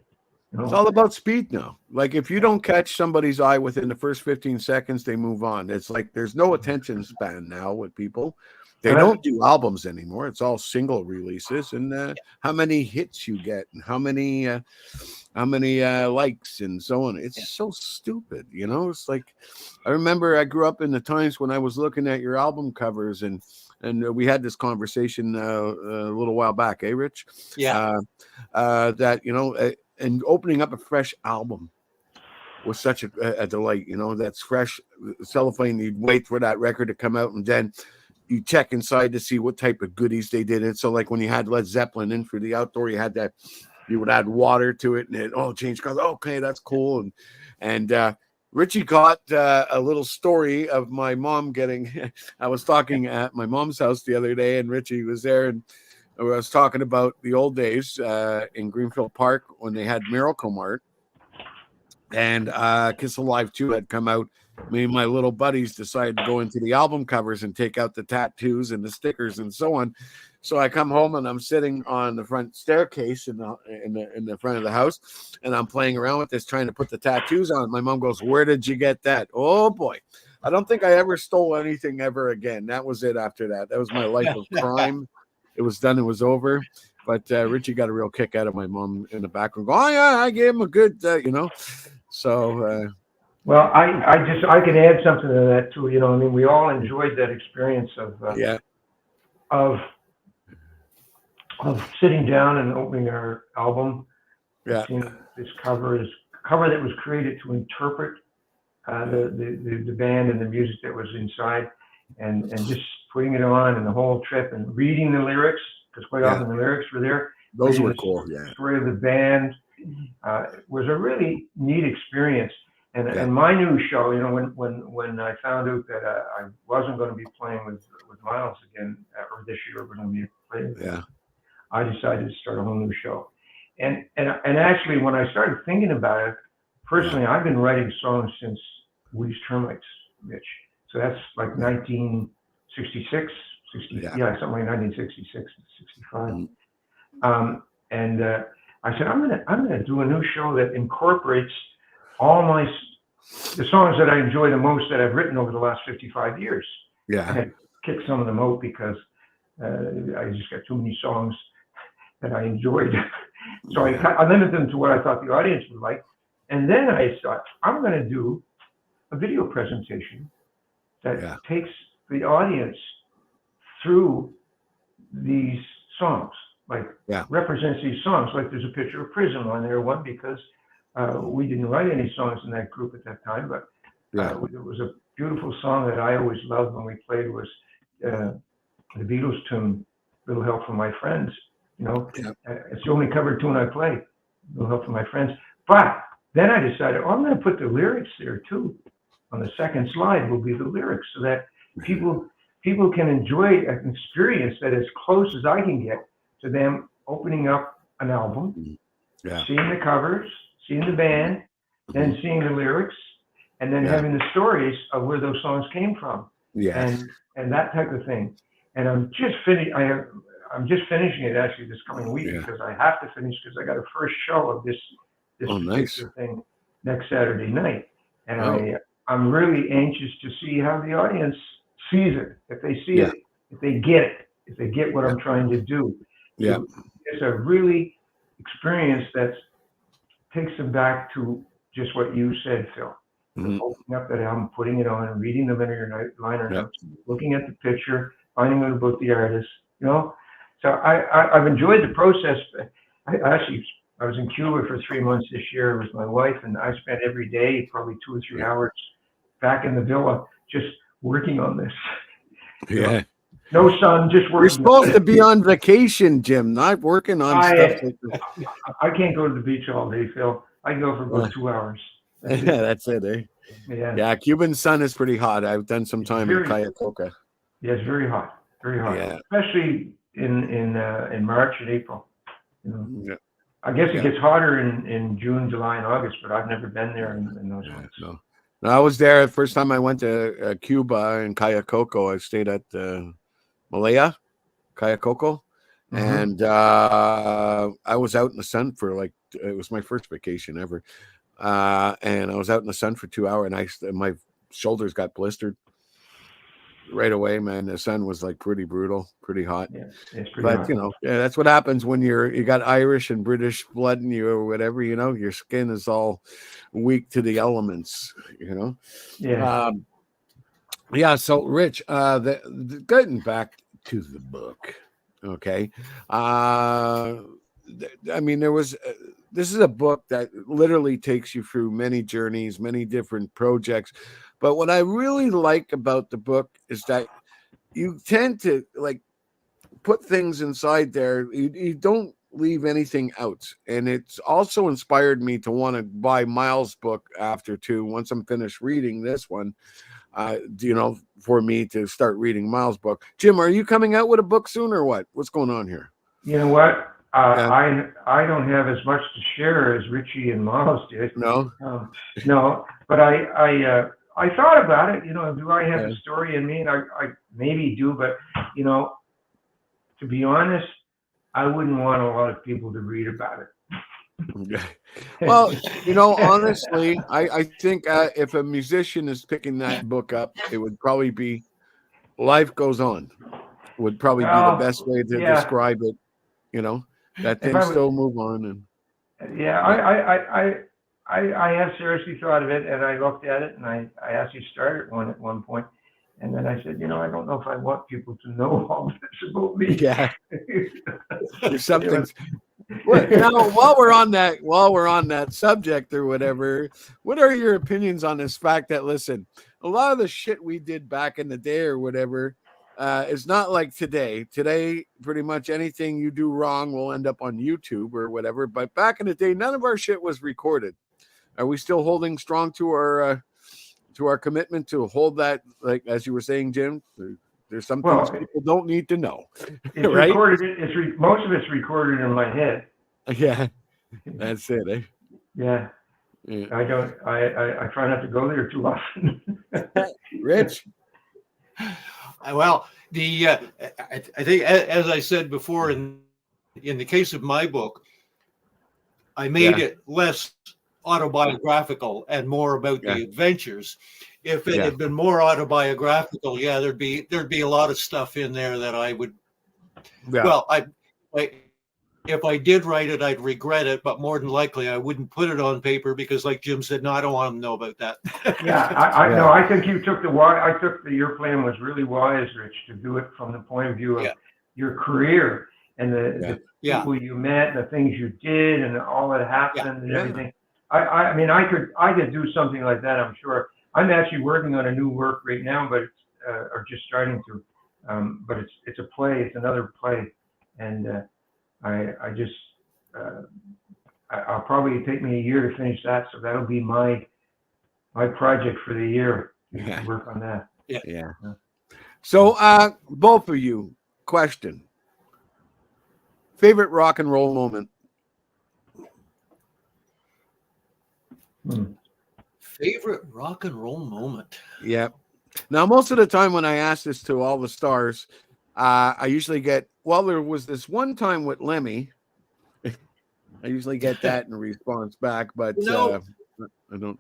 It's all about speed now. Like, if you don't catch somebody's eye within the first 15 seconds, they move on. It's like there's no attention span now with people. They don't do albums anymore. It's all single releases, and how many hits you get, and how many likes, and so on. It's so stupid, It's like, I remember I grew up in the times when I was looking at your album covers, and we had this conversation a little while back, Rich? Yeah. That and opening up a fresh album was such a delight. That's fresh cellophane. You'd wait for that record to come out, and then you check inside to see what type of goodies they did. And so, like, when you had Led Zeppelin in for the outdoor, you had that, you would add water to it, and it changed colors. Okay, that's cool. And Ritchie got a little story of my mom getting. I was talking at my mom's house the other day, and Ritchie was there, and I was talking about the old days in Greenfield Park when they had Miracle Mart, and Kiss Alive 2 had come out. Me and my little buddies decided to go into the album covers and take out the tattoos and the stickers and so on. So I come home and I'm sitting on the front staircase in the front of the house, and I'm playing around with this, trying to put the tattoos on. My mom goes, "Where did you get that?" Oh boy, I don't think I ever stole anything ever again. That was it. After that, that was my life of crime. It was done. It was over. But Ritchie got a real kick out of my mom in the background. Going, "Oh yeah, I gave him a good," So. Well, I could add something to that too. We all enjoyed that experience of sitting down and opening our album. Seeing this cover that was created to interpret the band and the music that was inside, and just putting it on, and the whole trip, and reading the lyrics, because quite often the lyrics were there. Those were cool. The story of the band was a really neat experience. And my new show, you know, when I found out that I wasn't going to be playing with Miles again, or this year we're going to be playing, I decided to start a whole new show. And actually, when I started thinking about it, personally, I've been writing songs since We's Termites, Mitch. So that's like 1966, something like 1966, 65. And I said, I'm gonna do a new show that incorporates all the songs that I enjoy the most that I've written over the last 55 years. I had kicked some of them out because I just got too many songs that I enjoyed. So I limited them to what I thought the audience would like. And then I thought, I'm going to do a video presentation that takes the audience through these songs, like represents these songs. Like there's a picture of Prism on there, one because we didn't write any songs in that group at that time, but it was a beautiful song that I always loved when we played was the Beatles tune, Little Help from My Friends. You know, it's the only cover tune I play, Little Help from My Friends. But then I decided, I'm going to put the lyrics there too. On the second slide will be the lyrics so that people can enjoy an experience that is close as I can get to them opening up an album, seeing the covers, seeing the band, then seeing the lyrics, and then having the stories of where those songs came from. And that type of thing. And I'm just finishing it actually this coming week because I have to finish because I got a first show of this particular thing next Saturday night. And I'm really anxious to see how the audience sees it, if they see it, if they get it, if they get what I'm trying to do. It's a really experience that takes them back to just what you said, Phil. Opening up that album, putting it on, and reading the liner notes, looking at the picture, finding out about the artist, you know. So I've enjoyed the process. I was in Cuba for 3 months this year with my wife, and I spent every day probably 2 or 3 hours back in the villa just working on this. No sun, just working. You're supposed to be on vacation, Jim, not working on stuff like this. I can't go to the beach all day, Phil. I can go for about 2 hours. That's it, eh? Yeah, Cuban sun is pretty hot. I've done some time in Cayacoca. Yeah, it's very hot, especially in March and April. You know? I guess it gets hotter in June, July, and August, but I've never been there in those months. No, I was there the first time I went to Cuba in Cayacoco. I stayed at Malaya, Cayacoco, and I was out in the sun for it was my first vacation ever. And I was out in the sun for 2 hours, and my shoulders got blistered right away, man. The sun was like pretty brutal, pretty hot. It's pretty hot. You know, that's what happens when you got Irish and British blood in you or whatever. You know, your skin is all weak to the elements. You know. So Rich, getting back to the book, okay. I mean, this is a book that literally takes you through many journeys, many different projects. But what I really like about the book is that you tend to put things inside there. You don't leave anything out. And it's also inspired me to want to buy Miles' book once I'm finished reading this one, you know, for me to start reading Miles' book. Jim, are you coming out with a book soon or what? What's going on here? You know what? I don't have as much to share as Ritchie and Miles did. No, but I thought about it. You know, do I have a story in me? And I maybe do, but you know, to be honest, I wouldn't want a lot of people to read about it. Well, you know, honestly, I think if a musician is picking that book up, it would probably be "Life Goes On." Would probably be the best way to describe it. You know. That things still move on, and I have seriously thought of it, and I looked at it, and I actually started one at one point, and then I said, you know, I don't know if I want people to know all this about me. Yeah, there's something. Now, while we're on that subject or whatever, what are your opinions on this fact that a lot of the shit we did back in the day or whatever. It's not like today. Today, pretty much anything you do wrong will end up on YouTube or whatever. But back in the day, none of our shit was recorded. Are we still holding strong to our commitment to hold that, like as you were saying, Jim? There's some things people don't need to know. It's right? recorded. Most of it's recorded in my head. Yeah, that's it. Eh? Yeah. I don't. I try not to go there too often. Rich. Well, I think, as I said before, in the case of my book, I made it less autobiographical and more about the adventures. If it had been more autobiographical, there'd be a lot of stuff in there that I would. Yeah. Well, if I did write it, I'd regret it, but more than likely I wouldn't put it on paper because, like Jim said, no, I don't want them to know about that. No, I think you took your plan was really wise, Rich, to do it from the point of view of your career and the people you met, and the things you did, and all that happened and everything. I mean, I could do something like that. I'm sure. I'm actually working on a new work right now, but or just starting to. But it's a play. It's another play, and. I'll probably take me a year to finish that, so that'll be my project for the year. Work on that. Yeah. So, both of you, question: favorite rock and roll moment? Favorite rock and roll moment? Yeah. Now, most of the time when I ask this to all the stars, I usually get. Well, there was this one time with Lemmy. I usually get that in response back, but I don't.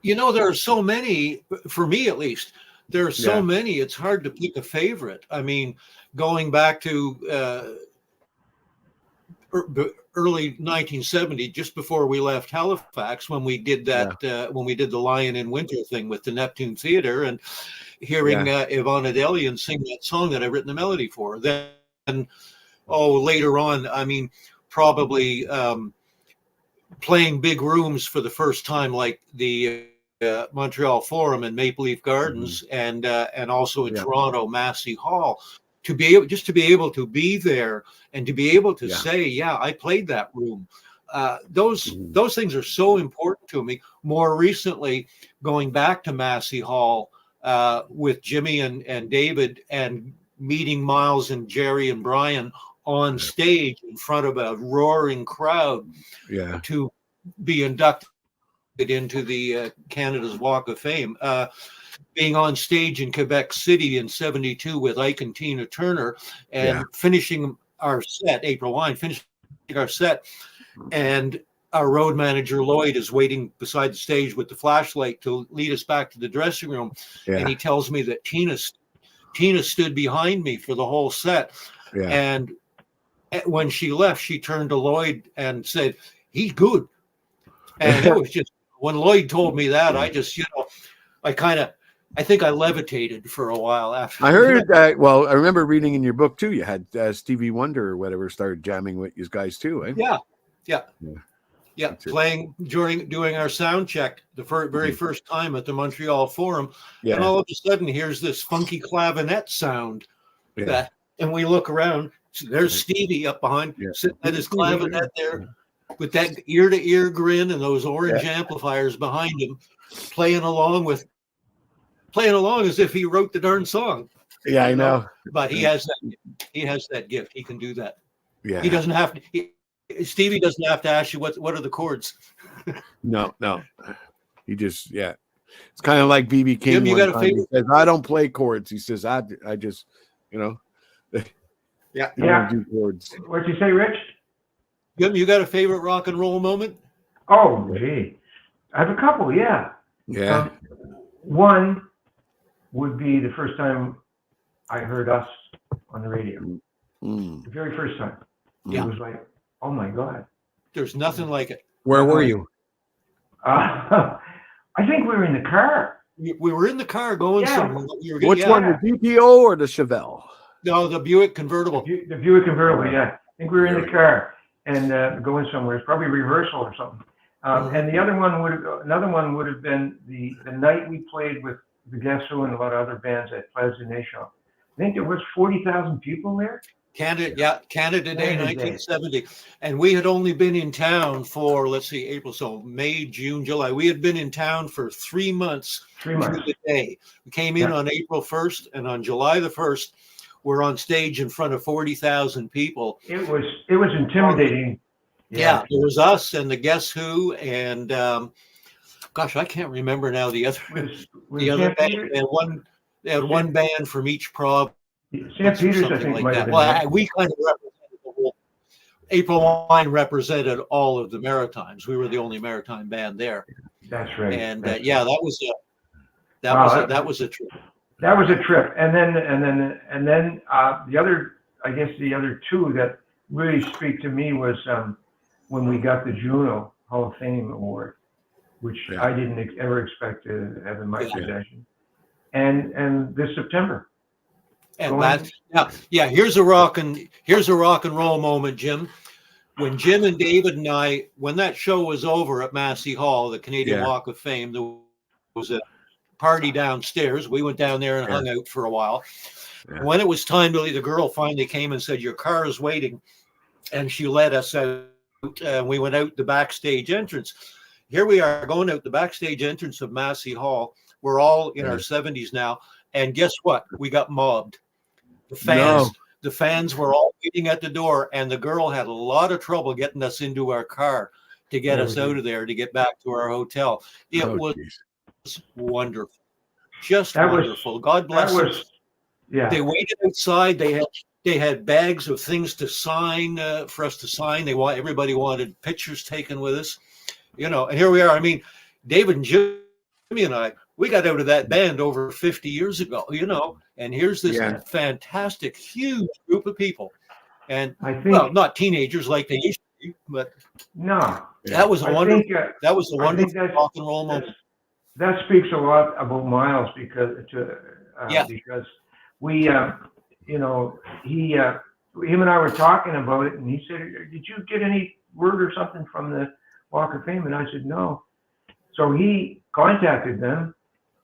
There are so many, for me at least, there are so many, it's hard to pick a favorite. I mean, going back to early 1970, just before we left Halifax, when we did that, when we did the Lion in Winter thing with the Neptune Theatre, and hearing Yvonne Adelian sing that song that I've written the melody for. Then, later on, I mean, probably playing big rooms for the first time, like the Montreal Forum and Maple Leaf Gardens, and also in Toronto, Massey Hall, to be able to be there and to be able to say, I played that room. Those things are so important to me. More recently, going back to Massey Hall with Jimmy and David, and meeting Miles and Jerry and Brian on stage in front of a roaring crowd to be inducted into the Canada's Walk of Fame. Being on stage in Quebec City in '72 with Ike and Tina Turner, and finishing our set, AprilWine, finishing our set, and our road manager Lloyd is waiting beside the stage with the flashlight to lead us back to the dressing room, and he tells me that Tina stood behind me for the whole set, and when she left, she turned to Lloyd and said, "He's good." And it was just, when Lloyd told me that, I just, I think I levitated for a while after. I heard that. Well, I remember reading in your book too, you had Stevie Wonder or whatever started jamming with you guys too, eh? Yeah. Playing doing our sound check the very first time at the Montreal Forum, and all of a sudden here's this funky clavinet sound, and we look around. There's Stevie up behind, sitting at his clavinet there, with that ear-to-ear grin and those orange amplifiers behind him, playing along as if he wrote the darn song. Yeah, I know. But he has that gift. He can do that. Yeah. He doesn't have to. Stevie doesn't have to ask you what are the chords. No. He just It's kind of like B.B. King. Jim, you got a favorite? He says, "I don't play chords." He says, "I just, Yeah. do chords." What'd you say, Rich? Jim, you got a favorite rock and roll moment? Oh, gee, I have a couple. Yeah. One would be the first time I heard us on the radio. The very first time. It was like, oh my God. There's nothing like it. Where were you? I think we were in the car. We were in the car going somewhere. Which one, the GPO or the Chevelle? No, the Buick convertible. The Buick convertible, yeah. I think we were in the car and going somewhere. It's probably rehearsal or something. And another one would have been the night we played with the Guess Who and a lot of other bands at Plaza Nation. I think there was 40,000 people there. Canada Day, 1970. And we had only been in town for, let's see, April, so May, June, July. We had been in town for 3 months. 3 months. To the day. We came in on April 1st, and on July the 1st, we're on stage in front of 40,000 people. It was intimidating. Yeah, it was us and the Guess Who, and gosh, I can't remember now the other band. They had one band from each province. St. Peter's, I think, might have been. Well, we kind of represented the whole. AprilWine represented all of the Maritimes. We were the only Maritime band there. That's right. And that was a trip. That was a trip. And then the other two that really speak to me was when we got the Juno Hall of Fame award, which I didn't ever expect to have in my possession. And this September. And here's a rock and roll moment, Jim. When Jim and David and I, when that show was over at Massey Hall, the Canadian Walk of Fame, there was a party downstairs. We went down there and hung out for a while. Yeah. When it was time to leave, the girl finally came and said, "Your car is waiting," and she let us out. We went out the backstage entrance. Here we are going out the backstage entrance of Massey Hall. We're all in our 70s now, and guess what? We got mobbed. The fans were all waiting at the door, and the girl had a lot of trouble getting us into our car to get us out of there to get back to our hotel. It was wonderful, just wonderful. God bless them. Yeah. They waited outside. They had bags of things to sign for us to sign. Everybody wanted pictures taken with us, And here we are. I mean, David and Jimmy and I, we got out of that band over 50 years ago, And here's this fantastic, huge group of people, and not teenagers like they used to be, but that was a wonderful rock and roll moment. That speaks a lot about Miles because we, him and I were talking about it, and he said, "Did you get any word or something from the Walk of Fame?" And I said, "No." So he contacted them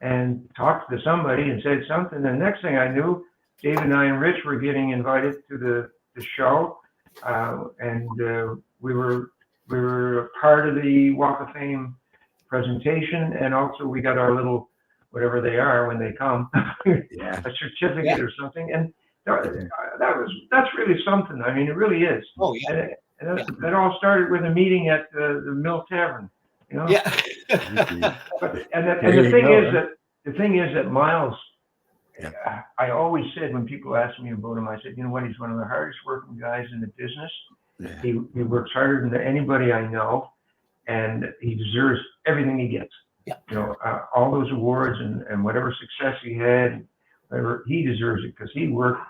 and talked to somebody and said something. The next thing I knew, David and I and Rich were getting invited to the show, and we were part of the Walk of Fame presentation, and also we got our little whatever they are when they come, a certificate or something, and that's really something. I mean, it really is. Oh yeah. And that all started with a meeting at the Mill Tavern. Yeah. The thing is that Miles, I always said when people asked me about him, I said, you know what, he's one of the hardest working guys in the business. Yeah. He works harder than anybody I know, and he deserves everything he gets. Yeah. All those awards and whatever success he had, whatever, he deserves it because he worked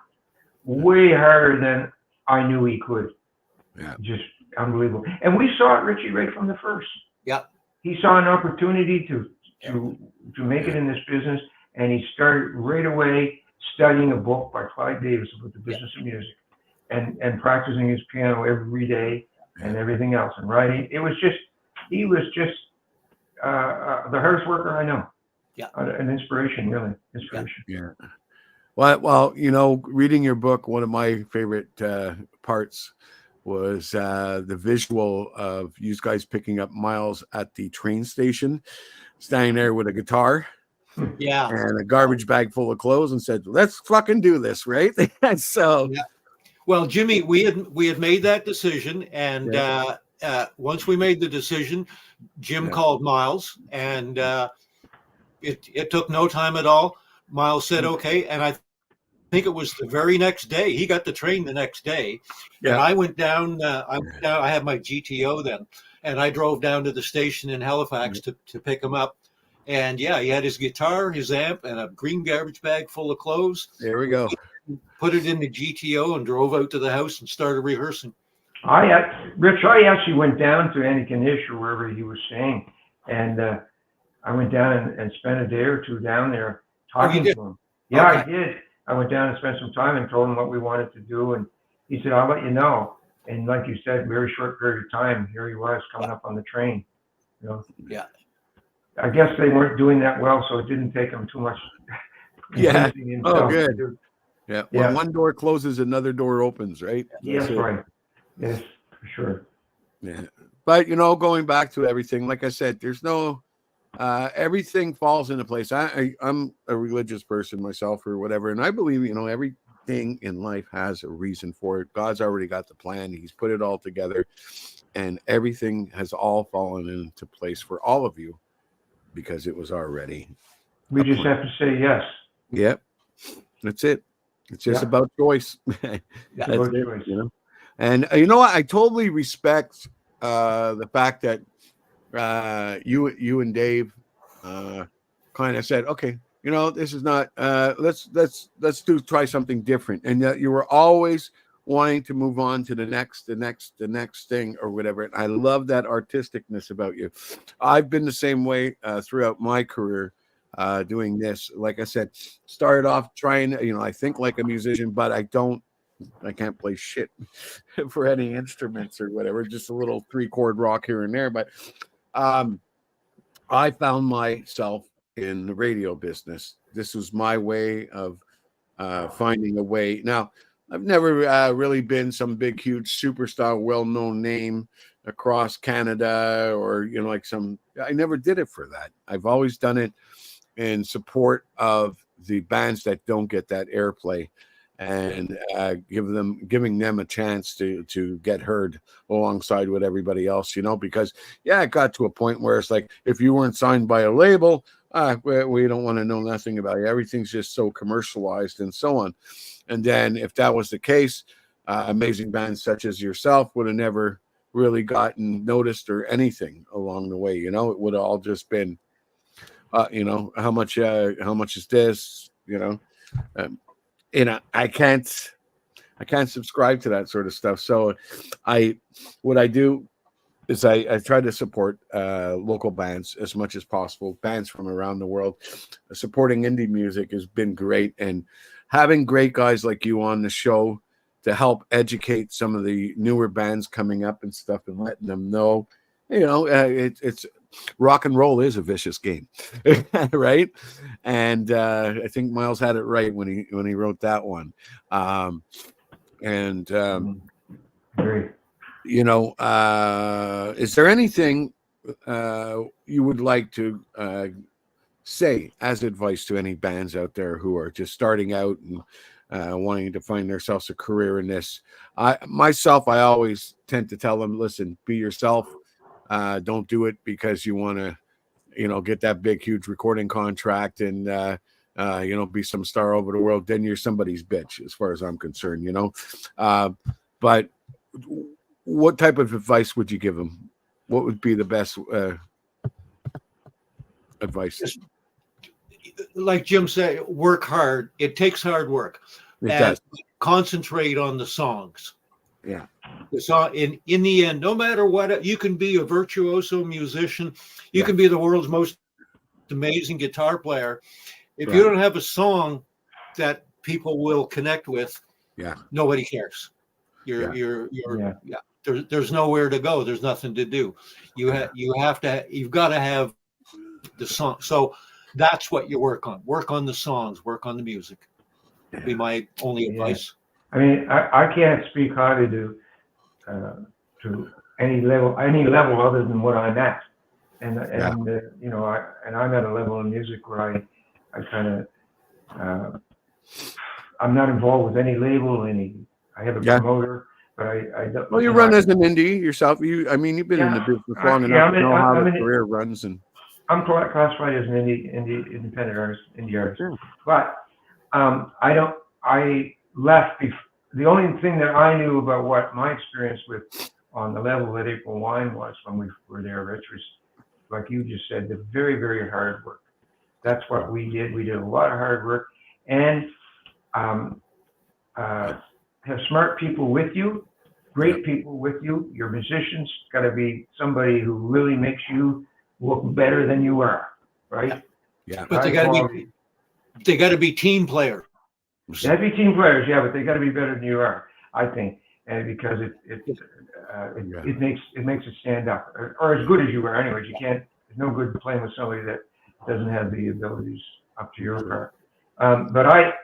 way harder than I knew he could. Yeah. Just unbelievable. And we saw it, Ritchie, right from the first. Yeah. He saw an opportunity to make it in this business, and he started right away studying a book by Clyde Davis about the business of music, and practicing his piano every day and everything else, and writing. He was just the hardest worker I know. Yeah, an inspiration, really, inspiration. Yeah. Well, reading your book, one of my favorite parts was the visual of you guys picking up Miles at the train station, standing there with a guitar, and a garbage bag full of clothes, and said, "Let's fucking do this," right? So, well, Jimmy, we had made that decision, and once we made the decision, Jim called Miles, and it took no time at all. Miles said, "Okay," and I think it was the very next day. He got the train the next day, and I went down. I had my GTO then, and I drove down to the station in Halifax to pick him up. And he had his guitar, his amp, and a green garbage bag full of clothes. There we go. Put it in the GTO and drove out to the house and started rehearsing. Rich, I actually went down to Antigonish or wherever he was staying, and I went down and spent a day or two down there talking to him. Yeah, okay. I did. I went down and spent some time and told him what we wanted to do, and he said, "I'll let you know." And like you said, very short period of time, here he was coming up on the train. Yeah. I guess they weren't doing that well, so it didn't take him too much. Yeah. Oh, good. Yeah. When one door closes, another door opens, right? Yes, right. Yes, for sure. Yeah. But, going back to everything, like I said, there's no, everything falls into place. I'm a religious person myself or whatever. And I believe, everything in life has a reason for it. God's already got the plan. He's put it all together and everything has all fallen into place for all of you because it was already. We just have to say yes. Yep. That's it. It's just about choice. That's about it, choice. And you know what? I totally respect the fact that you and Dave kind of said, okay, this is not. Let's try something different, and that you were always wanting to move on to the next thing or whatever. And I love that artisticness about you. I've been the same way throughout my career. Doing this, like I said, started off trying, I think like a musician, but I can't play shit for any instruments or whatever, just a little 3-chord rock here and there. But I found myself in the radio business. This was my way of finding a way. Now, I've never really been some big, huge superstar, well-known name across Canada or, I never did it for that. I've always done it in support of the bands that don't get that airplay and giving them a chance to get heard alongside with everybody else, because it got to a point where it's like, if you weren't signed by a label, we don't want to know nothing about you. Everything's just so commercialized and so on. And then if that was the case, amazing bands such as yourself would have never really gotten noticed or anything along the way. It would have all just been, how much is this, I can't subscribe to that sort of stuff. So what I do is I try to support local bands as much as possible, bands from around the world. Supporting indie music has been great, and having great guys like you on the show to help educate some of the newer bands coming up and stuff and letting them know, it's rock and roll is a vicious game, right? And I think Miles had it right when he wrote that one. Is there anything you would like to say as advice to any bands out there who are just starting out and wanting to find themselves a career in this? I always tend to tell them, listen, be yourself. Don't do it because you want to, get that big, huge recording contract and, be some star over the world. Then you're somebody's bitch, as far as I'm concerned, But what type of advice would you give them? What would be the best advice? Like Jim said, work hard. It takes hard work. It does. Concentrate on the songs. Yeah. The song, in the end, no matter what, you can be a virtuoso musician. You can be the world's most amazing guitar player. If you don't have a song that people will connect with, nobody cares. There's nowhere to go. There's nothing to do. You've got to have the song. So that's what you work on. Work on the songs. Work on the music. Would be my only advice. I mean, I can't speak highly to any level other than what I'm at, and I'm at a level in music where I kind of I'm not involved with any label, I have a promoter, but I don't. Well, you run as an indie yourself. You've been in the business long enough to know how the career runs, and I'm classified as an independent artist, indie artist, but I left before. The only thing that I knew about what my experience with on the level that AprilWine was when we were there, Rich, was, like you just said, the very, very hard work. That's what we did. We did a lot of hard work and have smart people with you, great people with you. Your musicians got to be somebody who really makes you look better than you are, right? Yeah. But they got to be team players. They have to be team players, but they got to be better than you are, I think, and because it makes it stand up, or as good as you are. Anyways, you can't. It's no good playing with somebody that doesn't have the abilities up to your part. But I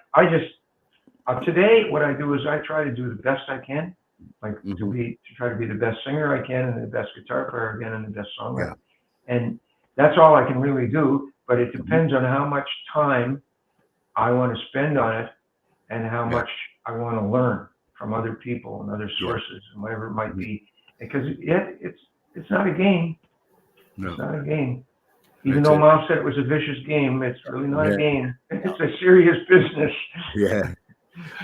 Today, what I do is I try to do the best I can, like to try to be the best singer I can, and the best guitar player I can, and the best songwriter. And that's all I can really do. But it depends on how much time I want to spend on it, and how much I want to learn from other people and other sources and whatever it might be. Because it's not a game. No. It's not a game. Even though Mom said it was a vicious game, it's really not a game. It's a serious business. Yeah.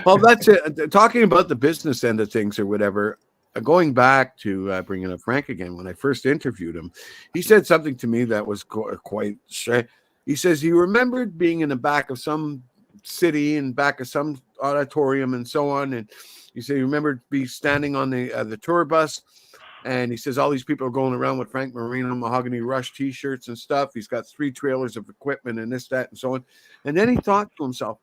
Well, that's it. Talking about the business end of things or whatever, going back to bringing up Frank again, when I first interviewed him, he said something to me that was quite strange. He says he remembered being in the back of some city and back of some auditorium and so on. And he said he remembered standing on the tour bus. And he says all these people are going around with Frank Marino Mahogany Rush T-shirts and stuff. He's got 3 trailers of equipment and this, that, and so on. And then he thought to himself,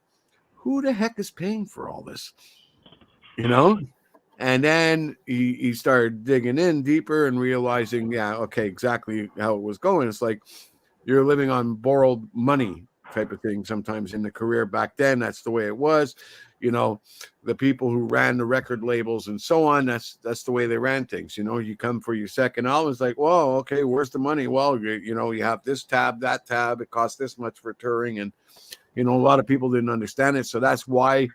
who the heck is paying for all this? You know? And then he started digging in deeper and realizing, exactly how it was going. It's like you're living on borrowed money type of thing sometimes in the career. Back then, that's the way it was. You know, the people who ran the record labels and so on, that's the way they ran things. You know, you come for your second album, it's like, whoa, okay, where's the money? Well, you know, you have this tab, that tab, it costs this much for touring. And, you know, a lot of people didn't understand it. So that's why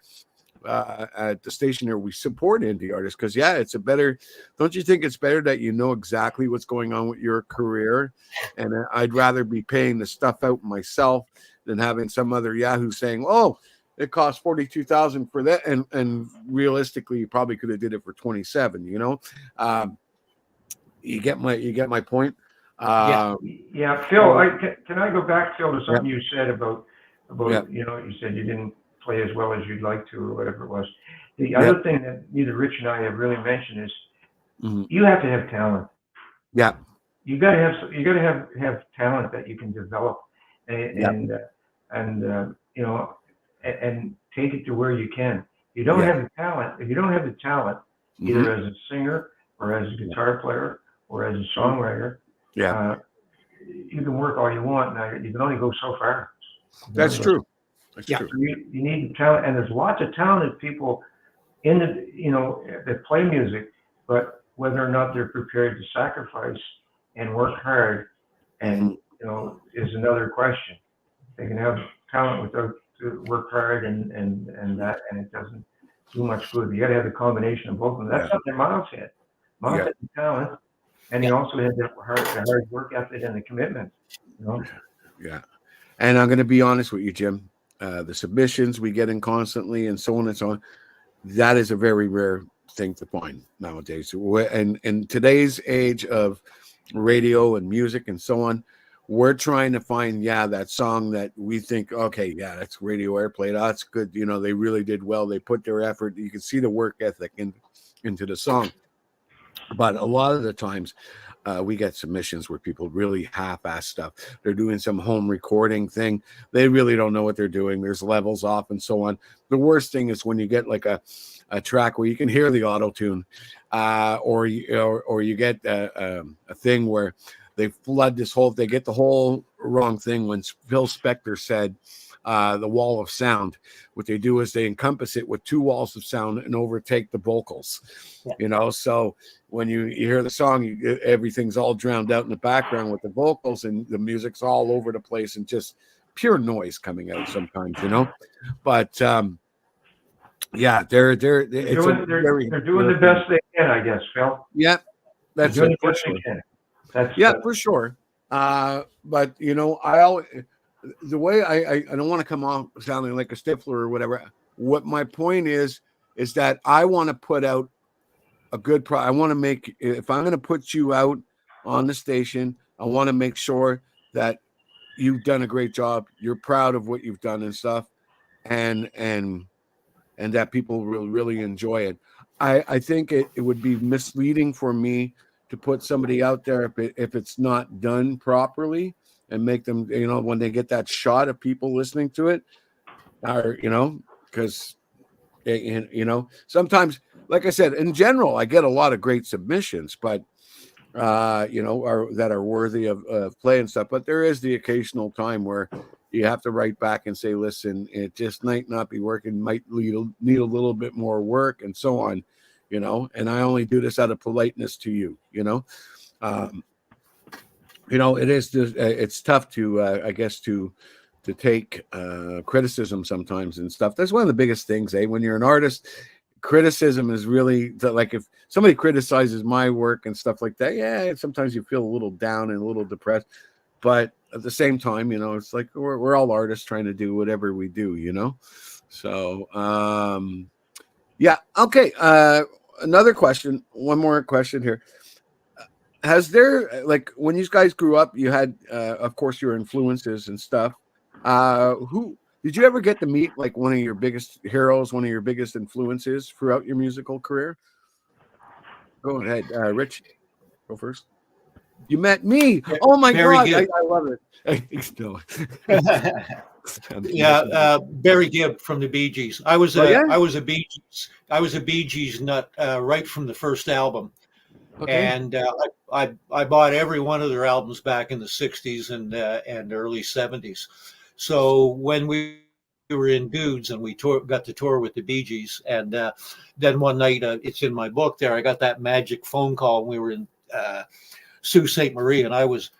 at the station here, we support indie artists because, it's a better, don't you think it's better that you know exactly what's going on with your career? And I'd rather be paying the stuff out myself than having some other Yahoo saying, oh, it costs $42,000 for that, and realistically, you probably could have did it for $27,000. You know, you get my point. Phil. Can I go back, Phil, to something you said about you know, you said you didn't play as well as you'd like to, or whatever it was. The other thing that neither Rich and I have really mentioned is you have to have talent. Yeah, you got to have talent that you can develop, and you know. And take it to where you can. You don't have the talent. If you don't have the talent, either as a singer or as a guitar player or as a songwriter, you can work all you want. Now you can only go so far. That's true. That's true. You need the talent, and there's lots of talented people in the that play music, but whether or not they're prepared to sacrifice and work hard, and is another question. They can have talent without to work hard and it doesn't do much good. You got to have the combination of both of them. That's something Miles had. Miles had the talent, and he also had the hard work ethic and the commitment. You know? Yeah. And I'm going to be honest with you, Jim. The submissions we get in constantly and so on and so on, that is a very rare thing to find nowadays. And in today's age of radio and music and so on, we're trying to find, that song that we think, okay, that's radio airplay. That's good. You know, they really did well. They put their effort. You can see the work ethic into the song. But a lot of the times we get submissions where people really half-ass stuff. They're doing some home recording thing. They really don't know what they're doing. There's levels off and so on. The worst thing is when you get like a track where you can hear the auto-tune or you get a thing where they flood they get the whole wrong thing. When Phil Spector said the wall of sound, what they do is they encompass it with 2 walls of sound and overtake the vocals. So when you hear the song, everything's all drowned out in the background with the vocals, and the music's all over the place and just pure noise coming out sometimes, But they're doing the best they can, I guess, Phil. Yeah, that's doing it, the best they can. For sure. But the way I don't want to come off sounding like a stifler or whatever. What my point is that I want to put out a good I want to make, if I'm going to put you out on the station, I want to make sure that you've done a great job. You're proud of what you've done and stuff, and that people will really enjoy it. I think it would be misleading for me to put somebody out there if it's not done properly, and make them, when they get that shot of people listening to it, or, because, sometimes, like I said, in general, I get a lot of great submissions, but, that are worthy of play and stuff. But there is the occasional time where, you have to write back and say, listen, it just might not be working, might need a little bit more work, and so on, and I only do this out of politeness to you. It is just, it's tough to I guess to take criticism sometimes and stuff. That's one of the biggest things, when you're an artist. Criticism is really like, if somebody criticizes my work and stuff like that, yeah, sometimes you feel a little down and a little depressed, but at the same time, it's like we're all artists trying to do whatever we do, so yeah. Okay, another question, one more question here. Has there, like, when you guys grew up, you had of course your influences and stuff, who did you ever get to meet, like, one of your biggest heroes, one of your biggest influences throughout your musical career? Go ahead, Rich. Go first. You met me. Oh my God, I love it. No. Yeah, Barry Gibb from the Bee Gees. I was a Bee Gees nut right from the first album. Okay. And I bought every one of their albums back in the 60s and early 70s. So when we were in Dudes and we got to tour with the Bee Gees, and then one night, it's in my book there, I got that magic phone call when we were in Sault Ste. Marie, and I was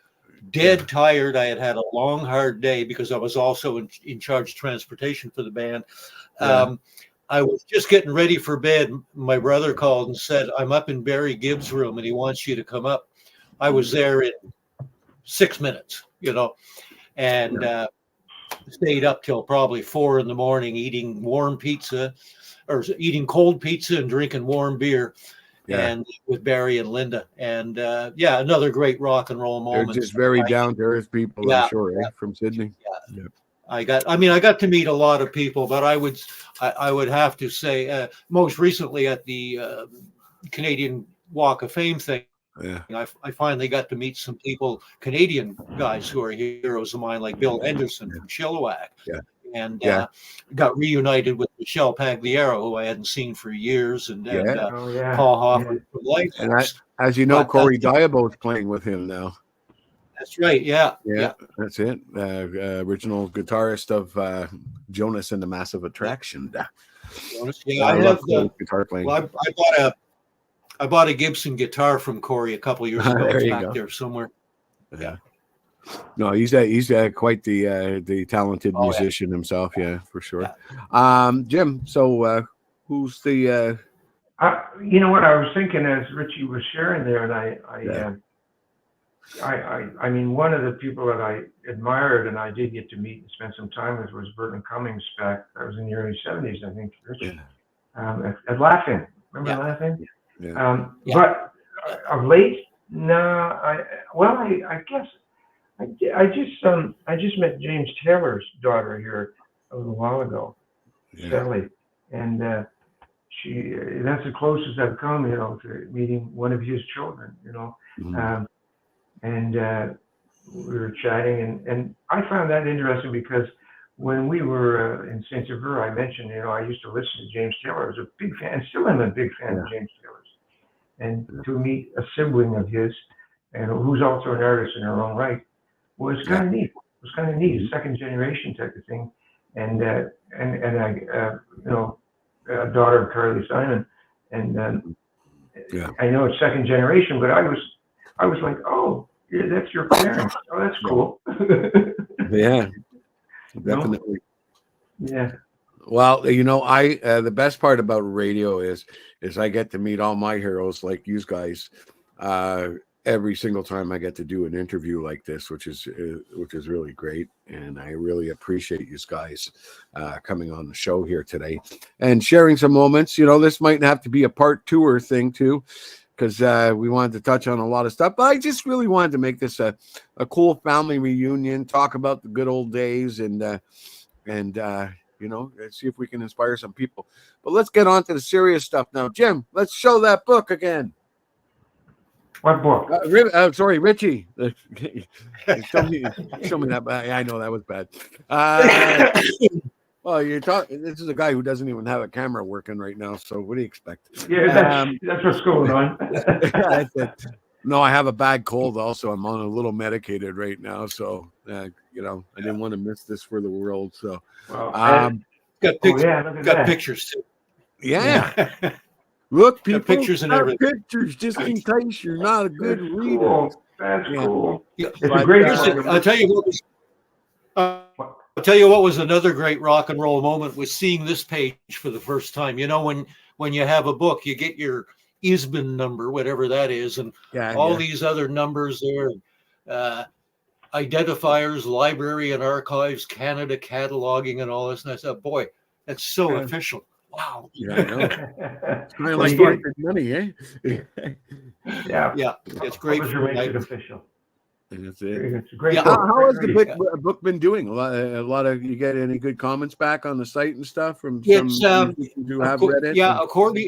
dead tired. I had a long, hard day because I was also in charge of transportation for the band. Yeah. I was just getting ready for bed. My brother called and said, I'm up in Barry Gibb's room and he wants you to come up. I was there in 6 minutes, and stayed up till probably 4 a.m. eating warm pizza, or eating cold pizza and drinking warm beer. Yeah. And with Barry and Linda. And another great rock and roll moment. They're just very down to earth people, I'm sure, from Sydney. Yeah. Yep. I got to meet a lot of people, but I would have to say most recently at the Canadian Walk of Fame thing, I finally got to meet some people, Canadian guys who are heroes of mine, like Bill Henderson from Chilliwack. Yeah. And got reunited with Michelle Pagliaro, who I hadn't seen for years, and Paul Hoffman from Life. And as you know, Corey Diabo is playing with him now. That's right. Yeah. That's it. Original guitarist of Jonas and the Massive Attraction. Yeah, I love the guitar playing. Well, I bought a Gibson guitar from Corey a couple years ago. It's back there somewhere. Yeah. No, he's quite the talented musician himself. Yeah, for sure. Jim, so who's the? You know what I was thinking as Ritchie was sharing there, and I mean, one of the people that I admired and I did get to meet and spend some time with was Burton Cummings back. That was in the early 70s, I think. Ritchie, at Laughing. Remember Laughing? Yeah. But of late, no. I guess. I just met James Taylor's daughter here a little while ago, Sally, and that's the closest I've come, to meeting one of his children, mm-hmm. And we were chatting, and I found that interesting because when we were in Saint Sever, I mentioned, I used to listen to James Taylor. I was a big fan, and still am a big fan of James Taylor's, and to meet a sibling of his, and who's also an artist in her own right. Well, it's kind of neat. It was kind of neat, a second generation type of thing, and I, a daughter of Carly Simon, and I know it's second generation, but I was like, oh, yeah, that's your parents. Oh, that's cool. Yeah, definitely. Yeah. Well, the best part about radio is I get to meet all my heroes, like you guys. Every single time I get to do an interview like this, which is really great, and I really appreciate you guys coming on the show here today and sharing some moments. This might have to be a part 2 thing too, because we wanted to touch on a lot of stuff. But I just really wanted to make this a cool family reunion, talk about the good old days, and see if we can inspire some people. But let's get on to the serious stuff now. Jim, let's show that book again. What book? Sorry, Ritchie. show me that. I know that was bad. Well, this is a guy who doesn't even have a camera working right now. So what do you expect? Yeah, that's what's going on. No, I have a bad cold. Also, I'm on a little medicated right now, so I didn't want to miss this for the world. So, Well, got look at that. pictures too. Yeah. Look, people, pictures and got everything. pictures just in case you're not a good That's reader. cool. That's cool. Yeah. It's a great I'll tell you what was. I'll tell you what was another great rock and roll moment was seeing this page for the first time. You know, when you have a book, you get your ISBN number, whatever that is, and all these other numbers there, identifiers, library and archives, Canada cataloging, and all this. And I said, boy, that's so official. Wow. Yeah, I know. It's kind of like money, eh? Yeah, it's great. Publisher makes it official. And that's it. It's a great Yeah, book. how has the book been doing? A lot of you get any good comments back on the site and stuff from some who have read it? Yeah, according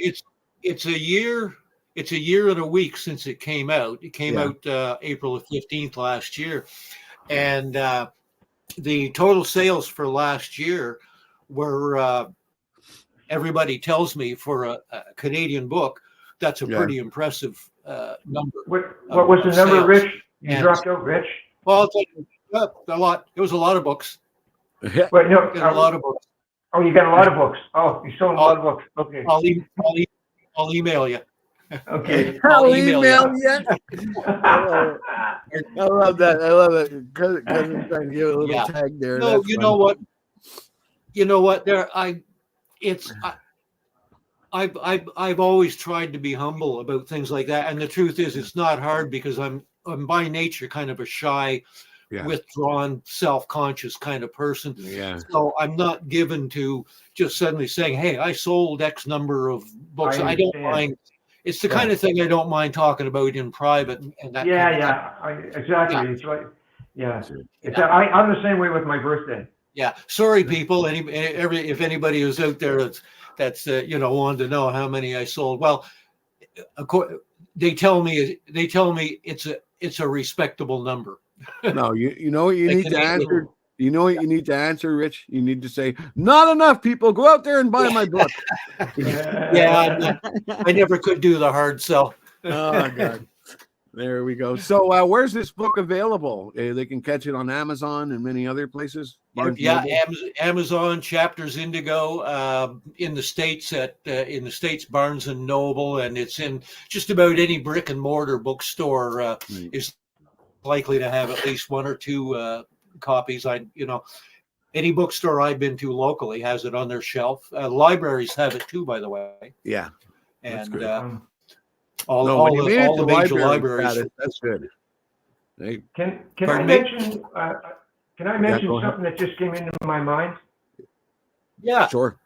it's a year. It's a year and a week since it came out. It came out April 15th last year, and the total sales for last year were. Everybody tells me for a Canadian book, that's a pretty impressive number. What was the number, Rich? You dropped out, Rich? Well, a lot. It was a lot of books. Wait, no, a lot of books. Oh, you got a lot of books. Oh, you sold a lot of books. Okay. I'll email you. Okay. I'll email you. I love that. I love it. Cousin trying to give a little tag there. No, that's you fun. know what? You know what? I've always tried to be humble about things like that, and the truth is, it's not hard because I'm by nature kind of a shy, withdrawn, self-conscious kind of person. Yeah. So I'm not given to just suddenly saying, "Hey, I sold X number of books." I don't mind. It's the kind of thing I don't mind talking about in private. And that exactly. Yeah. It's like, I'm the same way with my birthday. Yeah. Sorry, people. If anybody who's out there that's wanted to know how many I sold. Well, they tell me it's a respectable number. No, you know what you need to answer. You know what you need to answer, Rich? You need to say, not enough people. Go out there and buy my book. I never could do the hard sell. Oh, God. There we go. So where's this book available? They can catch it on Amazon and many other places. Amazon, Chapters Indigo, in the States Barnes and Noble, and it's in just about any brick and mortar bookstore is likely to have at least one or two copies. Any bookstore I've been to locally has it on their shelf. Libraries have it too, by the way. Yeah, and all the major libraries. That's good. Can I mention? Can I mention something that just came into my mind? Yeah, sure.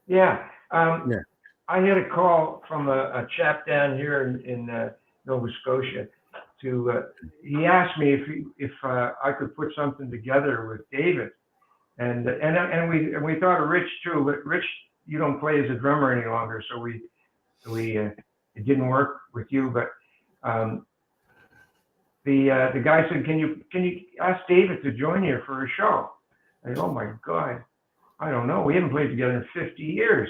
Yeah. I had a call from a chap down here in Nova Scotia. He asked me if I could put something together with David, and we thought of Rich too. But Rich, you don't play as a drummer any longer, so it didn't work with you. But the guy said, "Can you ask David to join you for a show?" I said, "Oh my God, I don't know. We haven't played together in 50 years."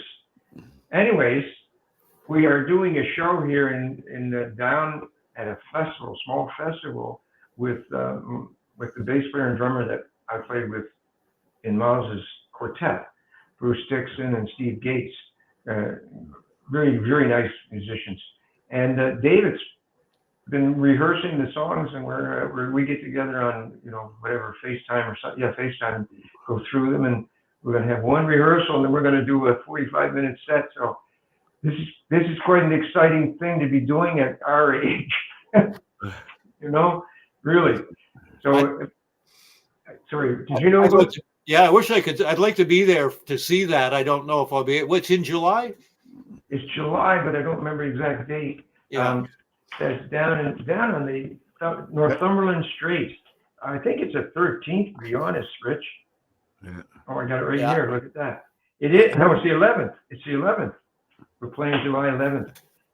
Anyways, we are doing a show here in down at a festival, small festival, with the bass player and drummer that I played with in Miles's quartet, Bruce Dixon and Steve Gates. Very, very nice musicians. And David's been rehearsing the songs, and we get together on whatever FaceTime or something. Yeah, FaceTime, go through them, and we're going to have one rehearsal, and then we're going to do a 45-minute set. So this is quite an exciting thing to be doing at our age. Really. So sorry, did you know about? Yeah, I wish I could. I'd like to be there to see that. I don't know if I'll be. What's in July? It's July, but I don't remember the exact date. Yeah. That's down on the Northumberland Strait. I think it's the 13th, to be honest, Rich. Yeah. Oh, I got it right here. Look at that. It is. No, it's the 11th. It's the 11th. We're playing July 11th.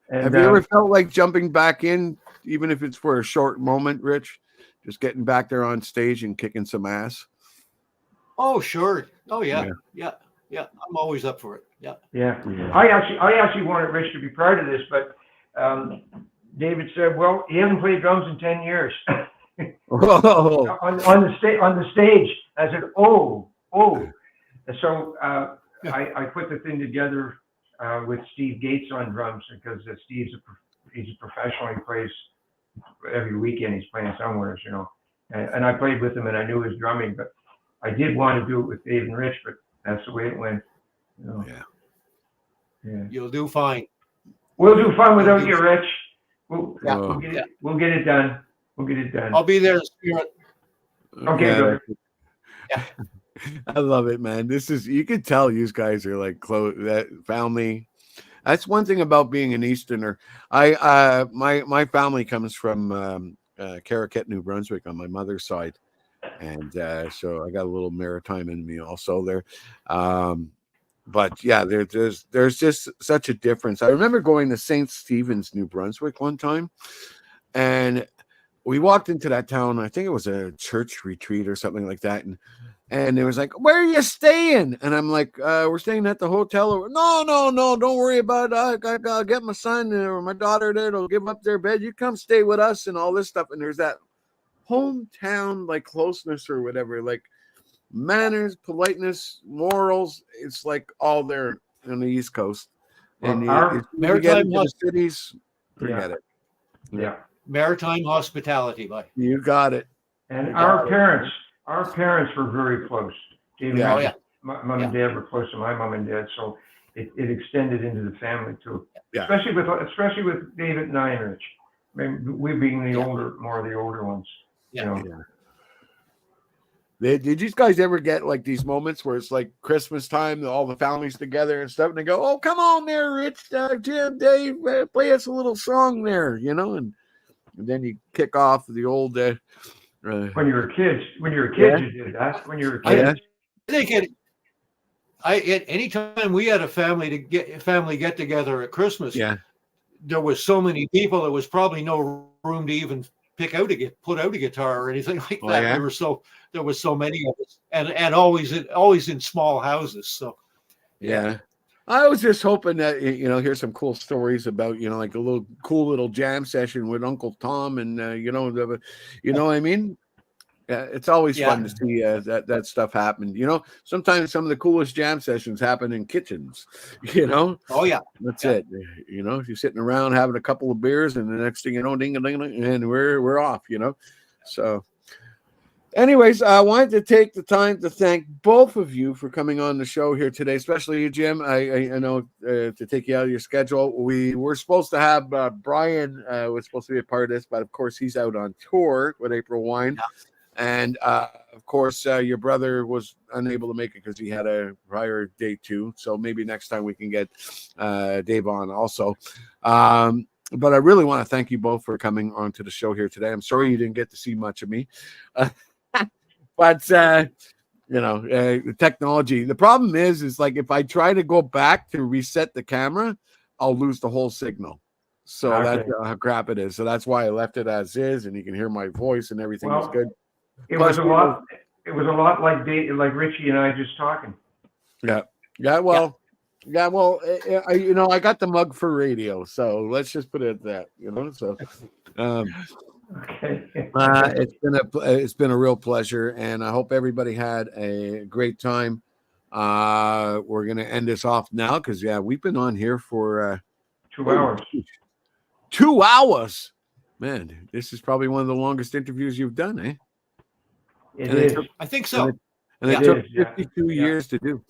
And, have you ever felt like jumping back in, even if it's for a short moment, Rich? Just getting back there on stage and kicking some ass? Oh, sure. Oh, yeah. I'm always up for it. Yeah. I actually wanted Rich to be part of this, but David said, "Well, he hasn't played drums in 10 years." Oh. on the stage. I said, "Oh." And so I put the thing together with Steve Gates on drums because he's a professional. He plays every weekend. He's playing somewhere, you know. And I played with him, and I knew his drumming, but I did want to do it with Dave and Rich, but that's the way it went. You know? Yeah. You'll do fine. We'll do fun without you, Rich. We'll get it done. We'll get it done. I'll be there in spirit. Okay, good. Yeah. I love it, man. You can tell you guys are like close, that family. That's one thing about being an Easterner. My family comes from Caraquet, New Brunswick on my mother's side. And so I got a little maritime in me also there. But yeah, there's just such a difference. I remember going to St. Stephen's, New Brunswick one time, and we walked into that town. I think it was a church retreat or something like that. And it was like, "Where are you staying?" And I'm like, "We're staying at the hotel." No, don't worry about it. I'll get my son or my daughter there. They'll give up their bed. You come stay with us and all this stuff. And there's that hometown like closeness or whatever, like manners, politeness, morals. It's like all there on the East Coast. And you get into the cities, forget it. Yeah. Maritime hospitality, buddy. You got it. And our parents were very close. Mom and dad were close to my mom and dad, so it extended into the family too. Yeah. Especially with David and I and Rich. I mean, we being more of the older ones. Yeah. You know. Did you guys ever get like these moments where it's like Christmas time, all the families together and stuff, and they go, "Oh, come on there, Rich, Jim, Dave, play us a little song there," you know, and then you kick off the old. When you were kids, you did that. When you were kids, I think anytime we had a family get together at Christmas, there was so many people. There was probably no room to even put out a guitar or anything like that. Yeah. There was so many of us, and always in small houses. So yeah. I was just hoping that here's some cool stories about like a cool little jam session with Uncle Tom and what I mean. It's always fun to see that stuff happen. Sometimes some of the coolest jam sessions happen in kitchens. Oh yeah, that's it. You're sitting around having a couple of beers, and the next thing you know, ding a ding, and we're off. So. Anyways, I wanted to take the time to thank both of you for coming on the show here today, especially you, Jim. I know to take you out of your schedule. We were supposed to have Brian was supposed to be a part of this, but of course he's out on tour with AprilWine. Yeah. And of course, your brother was unable to make it because he had a prior date too. So maybe next time we can get Dave on also. But I really want to thank you both for coming on to the show here today. I'm sorry you didn't get to see much of me. But the technology. The problem is like if I try to go back to reset the camera, I'll lose the whole signal. So that's how crap it is. So that's why I left it as is, and you can hear my voice and everything is good. It was a lot like Ritchie and I just talking. Yeah. Well, I got the mug for radio, so let's just put it at that. So. Okay. It's been a real pleasure, and I hope everybody had a great time. We're gonna end this off now because we've been on here for 2 hours. 2 hours, man. This is probably one of the longest interviews you've done, eh? It is. I think so. And it took 52 years to do.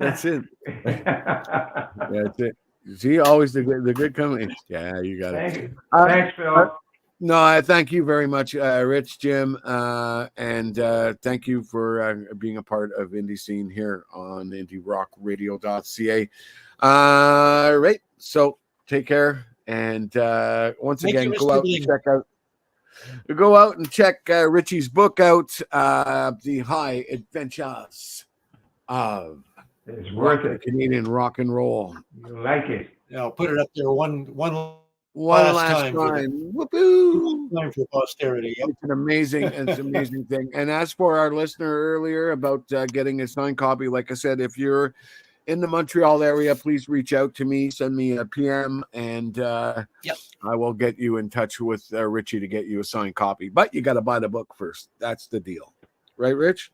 That's it. That's it. See, always the good company. Yeah, you got it. Thanks, Phil. No, I thank you very much, Rich, Jim, and thank you for being a part of Indie Scene here on IndieRockRadio.ca. Right, so take care, and once again, go out and check Richie's book out, The High Adventures of It's worth it. Canadian rock and roll. You like it? I'll put it up there one last time. Whoopoo! Time for posterity. Yep. It's an amazing thing. And as for our listener earlier about getting a signed copy, like I said, if you're in the Montreal area, please reach out to me. Send me a PM, and I will get you in touch with Ritchie to get you a signed copy. But you got to buy the book first. That's the deal. Right, Rich?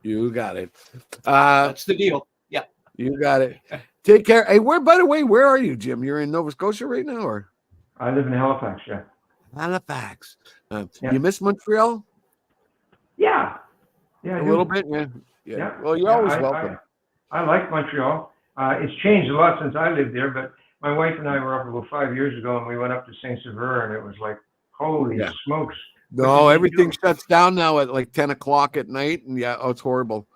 You got it. That's the deal. Yeah. You got it. Take care. Hey, by the way, where are you, Jim? You're in Nova Scotia right now, or? I live in Halifax, yeah. Halifax. You miss Montreal? Yeah. Yeah, a little bit, yeah. Well, you're always welcome. I like Montreal. It's changed a lot since I lived there, but my wife and I were up about 5 years ago, and we went up to Saint-Sever, and it was like, holy smokes. No, everything shuts down now at like 10 o'clock at night, and it's horrible.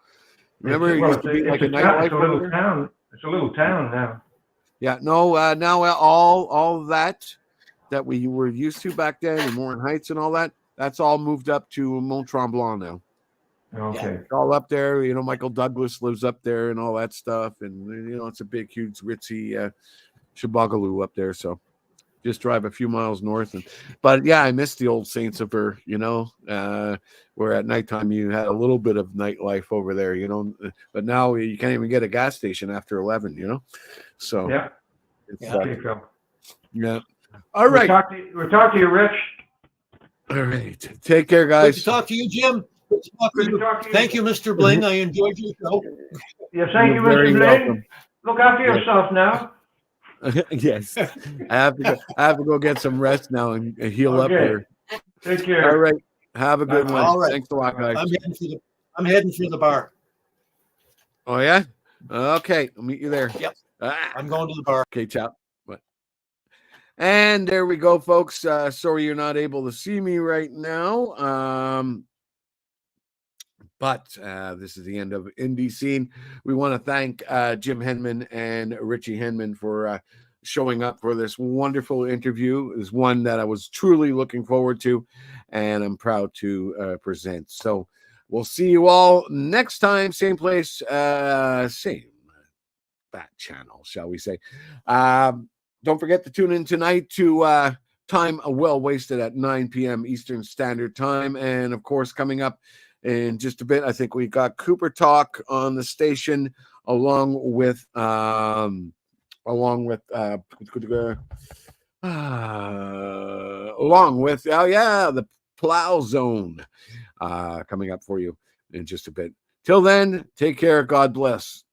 Remember, it used to be like a nightlife. It's a little town. It's a little town now. Yeah, no, now all that we were used to back then, and Warren Heights and all that, that's all moved up to Mont Tremblant now. Okay. It's all up there. Michael Douglas lives up there and all that stuff. And, it's a big, huge, ritzy shabagaloo up there. So just drive a few miles north. But, I miss the old Saint-Sever, where at nighttime you had a little bit of nightlife over there, But now you can't even get a gas station after 11, So, yeah. Yeah. All right. We'll talk to you, Rich. All right. Take care, guys. Good to talk to you, Jim. Good to talk to you. Thank you, Mr. Bling. I enjoyed your show. Yes, thank you, Mr. Bling. Welcome. Look after yourself now. Yes. I have to go get some rest now and heal up here. Take care. All right. Have a good one. All right. Thanks a lot, guys. I'm heading for the bar. Oh, yeah? Okay. I'll meet you there. Yep. I'm going to the bar. Okay, ciao. And there we go, folks. Sorry you're not able to see me right now. But this is the end of Indie Scene. We want to thank Jim Henman and Ritchie Henman for showing up for this wonderful interview. It's one that I was truly looking forward to, and I'm proud to present. So we'll see you all next time. Same place, same bat channel, shall we say. Don't forget to tune in tonight to Time Well Wasted at 9 p.m. Eastern Standard Time. And, of course, coming up in just a bit, I think we got Cooper Talk on the station along with the Plow Zone coming up for you in just a bit. Till then, take care. God bless.